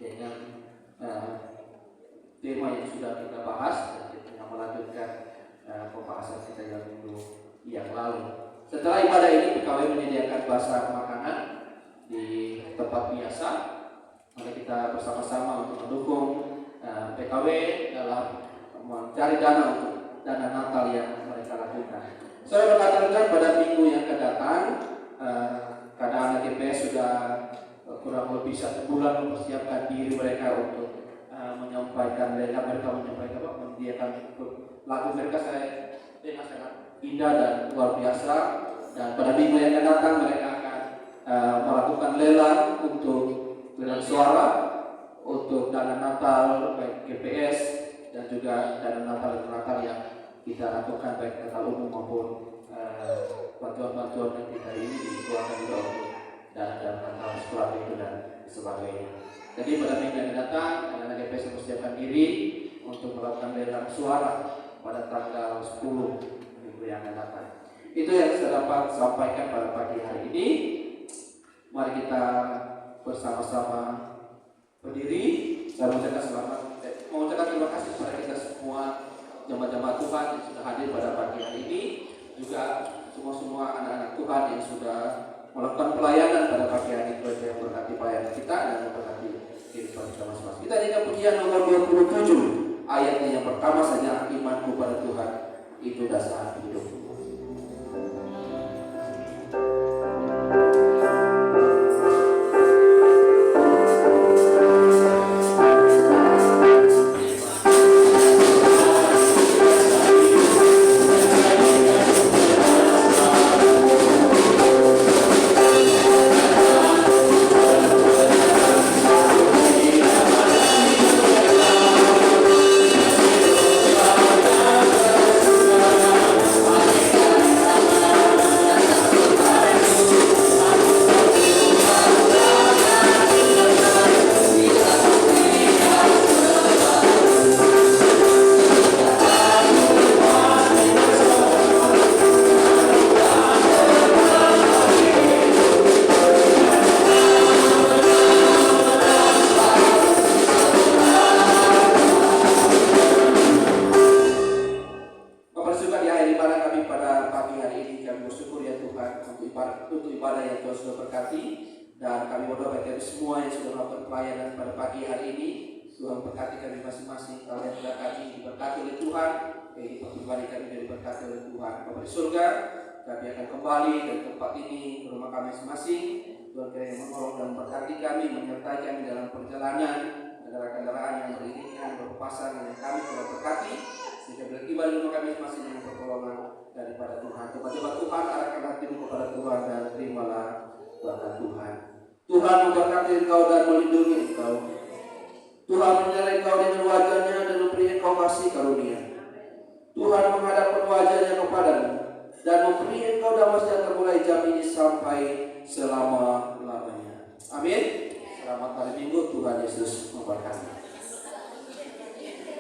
[SPEAKER 2] dengan tema yang sudah kita bahas dan kita melanjutkan pembahasan kita yang minggu yang lalu. Setelah ibadah ini PKW menyediakan basar makanan di tempat biasa. Mari kita bersama-sama untuk mendukung PKW dalam mencari dana untuk dana Natal yang mereka lakukan. Saya berkata pada minggu yang akan datang, karena anak GPS sudah kurang lebih 1 bulan mempersiapkan diri mereka untuk menyampaikan menyediakan lagu mereka saya dengan sangat indah dan luar biasa. Dan pada minggu yang akan datang mereka akan melakukan lelang untuk lelang suara untuk dana Natal baik GPS dan juga dana Natal yang kita lakukan baik Natal umum maupun bantuan-bantuan yang kita ini dikeluarkan juga untuk dana Natal sekolah itu dan sebagainya. Jadi pada minggu yang datang, anak-anak GPS mempersiapkan diri untuk melakukan lelang suara pada tanggal 10 minggu yang akan datang. Itu yang saya dapat sampaikan pada pagi hari ini. Mari kita bersama-sama berdiri. Saya mengucapkan terima kasih kepada kita semua jemaat-jemaat Tuhan yang sudah hadir pada pagi hari ini, juga semua anak-anak Tuhan yang sudah melakukan pelayanan pada pagi hari ini, yang berkati pelayanan kita dan memberkati kehidupan kita masing-masing. Kita nyanyi pujian nomor 27, ayatnya yang pertama saja, imanku pada Tuhan itu dasar hidupku. Tuhan memberkati engkau dan melindungi engkau. Tuhan menyertai engkau dengan wajahnya dan memberi engkau kasih karunia. Tuhan menghadapkan wajahnya kepadamu dan memberi engkau damai sejahtera mulai jam ini sampai selama-lamanya. Amin. Selamat hari Minggu, Tuhan Yesus memberkati.